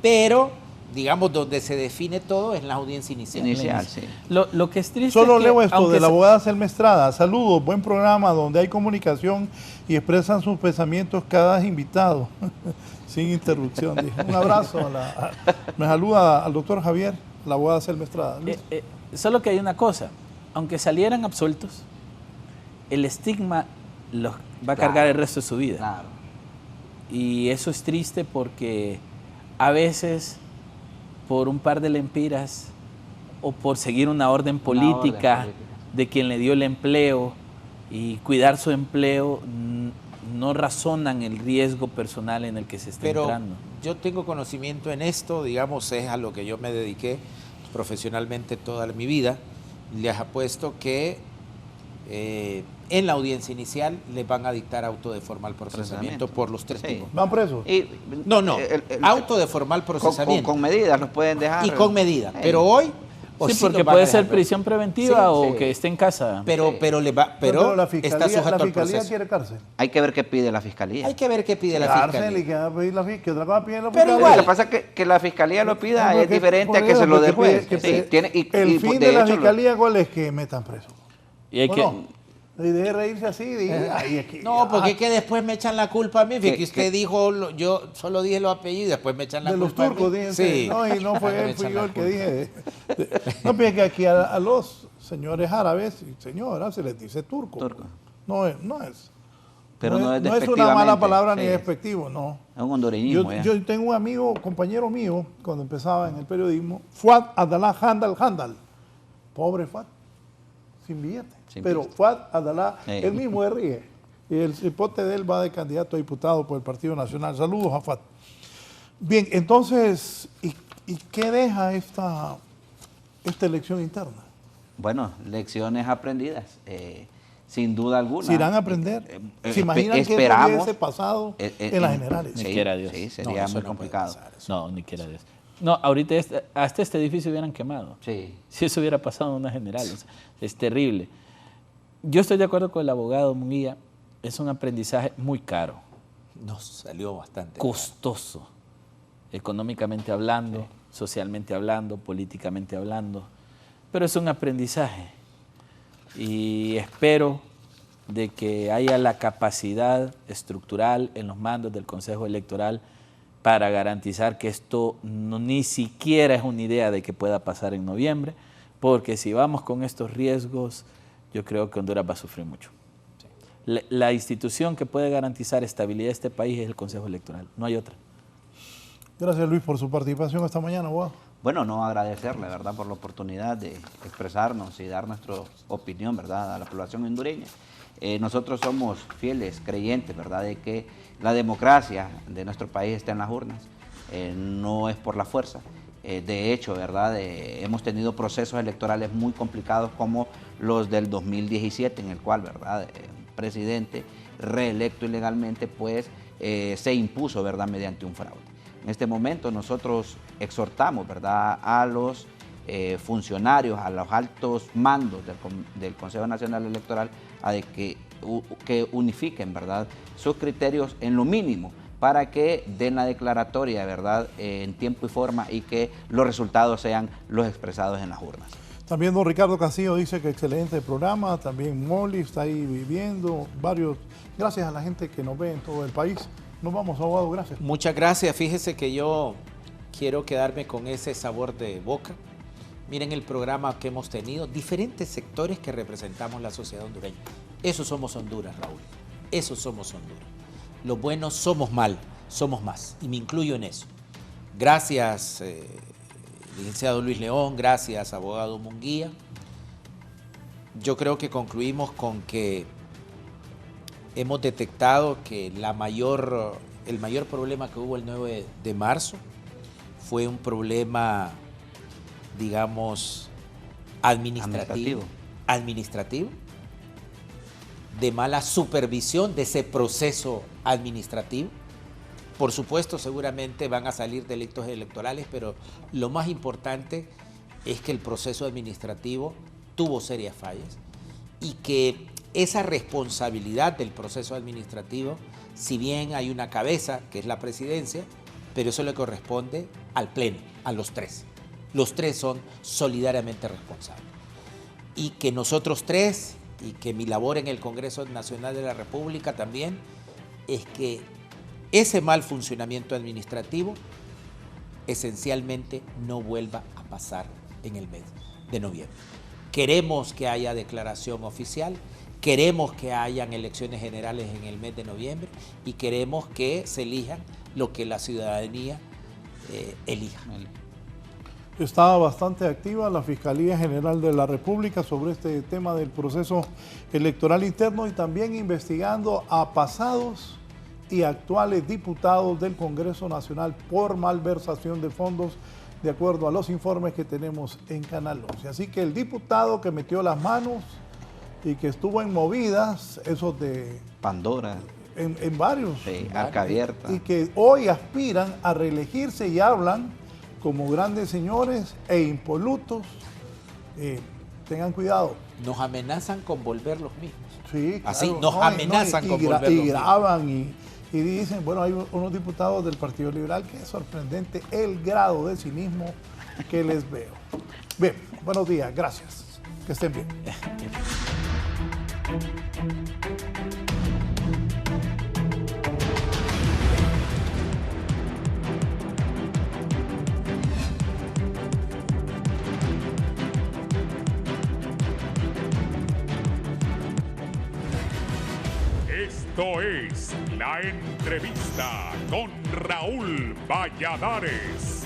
Speaker 6: pero digamos, donde se define todo es la audiencia inicial.
Speaker 7: Sí. Lo que es triste
Speaker 4: Solo
Speaker 7: es que,
Speaker 4: leo esto de la abogada Selma Estrada. Saludos, buen programa donde hay comunicación y expresan sus pensamientos cada invitado, sin interrupción. Un abrazo. Me saluda al doctor Javier, la abogada Selma Estrada.
Speaker 7: Solo que hay una cosa, aunque salieran absueltos, el estigma los va a cargar el resto de su vida.
Speaker 5: Claro.
Speaker 7: Y eso es triste porque a veces, por un par de lempiras o por seguir una orden política de quien le dio el empleo y cuidar su empleo, no razonan el riesgo personal en el que se está entrando.
Speaker 6: Yo tengo conocimiento en esto, digamos, es a lo que yo me dediqué profesionalmente toda mi vida. Les apuesto que en la audiencia inicial les van a dictar auto de formal procesamiento por los tres tipos.
Speaker 4: ¿Van presos?
Speaker 6: No, auto de formal procesamiento.
Speaker 5: Con medidas los pueden dejar.
Speaker 6: Y con medidas. Pero hoy O
Speaker 7: Sí,
Speaker 6: sí
Speaker 7: porque
Speaker 6: lo van a
Speaker 7: puede
Speaker 6: dejar
Speaker 7: ser prisión preventiva
Speaker 6: Sí,
Speaker 7: o
Speaker 6: sí.
Speaker 7: que esté en casa.
Speaker 6: Pero
Speaker 4: la
Speaker 6: está
Speaker 4: fiscalía,
Speaker 6: sujeto al proceso.
Speaker 4: quiere cárcel.
Speaker 5: Hay que ver qué pide la fiscalía.
Speaker 6: Hay que ver qué pide la
Speaker 4: Cárcel
Speaker 6: fiscalía.
Speaker 4: y que va a pedir la fiscalía. ¿Qué otra cosa pide la
Speaker 6: Pero
Speaker 4: fiscalía?
Speaker 6: igual.
Speaker 5: Lo que pasa es que la fiscalía lo pida
Speaker 4: No,
Speaker 5: es
Speaker 4: porque-
Speaker 5: diferente a
Speaker 4: por
Speaker 5: que
Speaker 4: eso,
Speaker 5: se lo dé
Speaker 4: porque
Speaker 5: juez.
Speaker 4: que
Speaker 5: Sí,
Speaker 4: pide-
Speaker 5: tiene,
Speaker 4: el fin de la fiscalía, ¿cuál es? Que metan preso.
Speaker 7: Y hay
Speaker 4: ¿O
Speaker 7: que,
Speaker 4: no? Y deje reírse así, diga, ay, es que-
Speaker 6: No, porque es que después me echan la culpa a mí. Fíjate que
Speaker 5: ¿Qué-
Speaker 6: usted dijo, yo solo dije los apellidos y después me echan la
Speaker 4: de los
Speaker 6: culpa
Speaker 4: turcos,
Speaker 6: a mí.
Speaker 4: dicen.
Speaker 6: Sí.
Speaker 4: No, y no fue
Speaker 6: Me
Speaker 4: él, fui
Speaker 6: echan
Speaker 4: yo
Speaker 6: la
Speaker 4: el que
Speaker 6: culpa.
Speaker 4: dije. No, pero es que aquí a los señores árabes y señoras se les dice turco.
Speaker 5: Turco.
Speaker 4: No es.
Speaker 5: Pero no es
Speaker 4: una mala
Speaker 5: despectivamente,
Speaker 4: palabra ni
Speaker 5: sí.
Speaker 4: despectivo, no.
Speaker 5: Es un hondureñismo.
Speaker 4: Yo tengo un amigo, compañero mío, cuando empezaba en el periodismo, Fuad Abdallah Handal. Pobre Fuad, sin billete.
Speaker 5: Sin
Speaker 4: Pero
Speaker 5: pista.
Speaker 4: Fuad Abdallah,
Speaker 5: Sí.
Speaker 4: él mismo se ríe. Y el cipote de él va de candidato a diputado por el Partido Nacional. Saludos a Fuad. Bien, entonces, ¿y qué deja esta elección interna?
Speaker 5: Bueno, lecciones aprendidas, sin duda alguna.
Speaker 4: ¿Se irán a aprender? ¿Se imaginan que eso
Speaker 5: esperamos,
Speaker 4: hubiese pasado en las generales?
Speaker 7: Ni
Speaker 5: Sí,
Speaker 7: quiera Dios.
Speaker 5: sí,
Speaker 6: No,
Speaker 5: sería
Speaker 6: eso
Speaker 5: muy
Speaker 6: no
Speaker 5: complicado.
Speaker 6: puede pasar, eso.
Speaker 7: No, ni quiera Dios. No, ahorita hasta este edificio hubieran quemado.
Speaker 5: Sí.
Speaker 7: Si eso hubiera pasado en una general, o sea, es terrible. Yo estoy de acuerdo con el abogado Munguía, es un aprendizaje muy caro,
Speaker 6: Nos salió bastante.
Speaker 7: costoso, económicamente hablando, socialmente hablando, políticamente hablando, pero es un aprendizaje y espero de que haya la capacidad estructural en los mandos del Consejo Electoral para garantizar que esto ni siquiera es una idea de que pueda pasar en noviembre, porque si vamos con estos riesgos, yo creo que Honduras va a sufrir mucho. La institución que puede garantizar estabilidad de este país es el Consejo Electoral, no hay otra.
Speaker 4: Gracias, Luis, por su participación esta mañana, abogado.
Speaker 5: Bueno, no agradecerle, ¿verdad?, por la oportunidad de expresarnos y dar nuestra opinión, ¿verdad?, a la población hondureña. Nosotros somos fieles creyentes, ¿verdad?, de que la democracia de nuestro país está en las urnas, no es por la fuerza. De hecho, ¿verdad?, hemos tenido procesos electorales muy complicados como los del 2017, en el cual, ¿verdad?, presidente reelecto ilegalmente, pues se impuso, ¿verdad?, mediante un fraude. En este momento nosotros exhortamos, ¿verdad?, a los funcionarios, a los altos mandos del Consejo Nacional Electoral, a de que unifiquen, ¿verdad?, sus criterios en lo mínimo para que den la declaratoria, ¿verdad?, en tiempo y forma y que los resultados sean los expresados en las urnas.
Speaker 4: También don Ricardo Castillo dice que excelente programa, también Molly está ahí viviendo, varios, gracias a la gente que nos ve en todo el país. Nos vamos, abogado, gracias.
Speaker 6: Muchas gracias. Fíjese que yo quiero quedarme con ese sabor de boca. Miren el programa que hemos tenido, diferentes sectores que representamos la sociedad hondureña. Eso somos Honduras, Raúl. Eso somos Honduras. Los buenos somos mal, somos más. Y me incluyo en eso. Gracias, licenciado Luis León. Gracias, abogado Munguía. Yo creo que concluimos con que hemos detectado que el mayor problema que hubo el 9 de marzo fue un problema, digamos, administrativo, de mala supervisión de ese proceso administrativo. Por supuesto, seguramente van a salir delitos electorales, pero lo más importante es que el proceso administrativo tuvo serias fallas y que esa responsabilidad del proceso administrativo, si bien hay una cabeza, que es la presidencia, pero eso le corresponde al Pleno, a los tres. Los tres son solidariamente responsables. Y que nosotros tres, y que mi labor en el Congreso Nacional de la República también, es que ese mal funcionamiento administrativo esencialmente no vuelva a pasar en el mes de noviembre. Queremos que haya declaración oficial, queremos que hayan elecciones generales en el mes de noviembre y queremos que se elijan lo que la ciudadanía elija.
Speaker 4: Estaba bastante activa la Fiscalía General de la República sobre este tema del proceso electoral interno y también investigando a pasados y actuales diputados del Congreso Nacional por malversación de fondos, de acuerdo a los informes que tenemos en Canal 11. Así que el diputado que metió las manos y que estuvo en movidas, esos de
Speaker 5: Pandora.
Speaker 4: En varios.
Speaker 5: Sí, Arca Abierta.
Speaker 4: Y que hoy aspiran a reelegirse y hablan como grandes señores e impolutos tengan cuidado.
Speaker 6: Nos amenazan con volver los mismos.
Speaker 4: Sí, claro.
Speaker 6: Así nos amenazan con volver los mismos.
Speaker 4: Y graban y dicen, bueno, hay unos diputados del Partido Liberal que es sorprendente el grado de cinismo que les veo. Bien, buenos días, gracias. Que estén bien.
Speaker 1: Esto es La Entrevista con Raúl Valladares.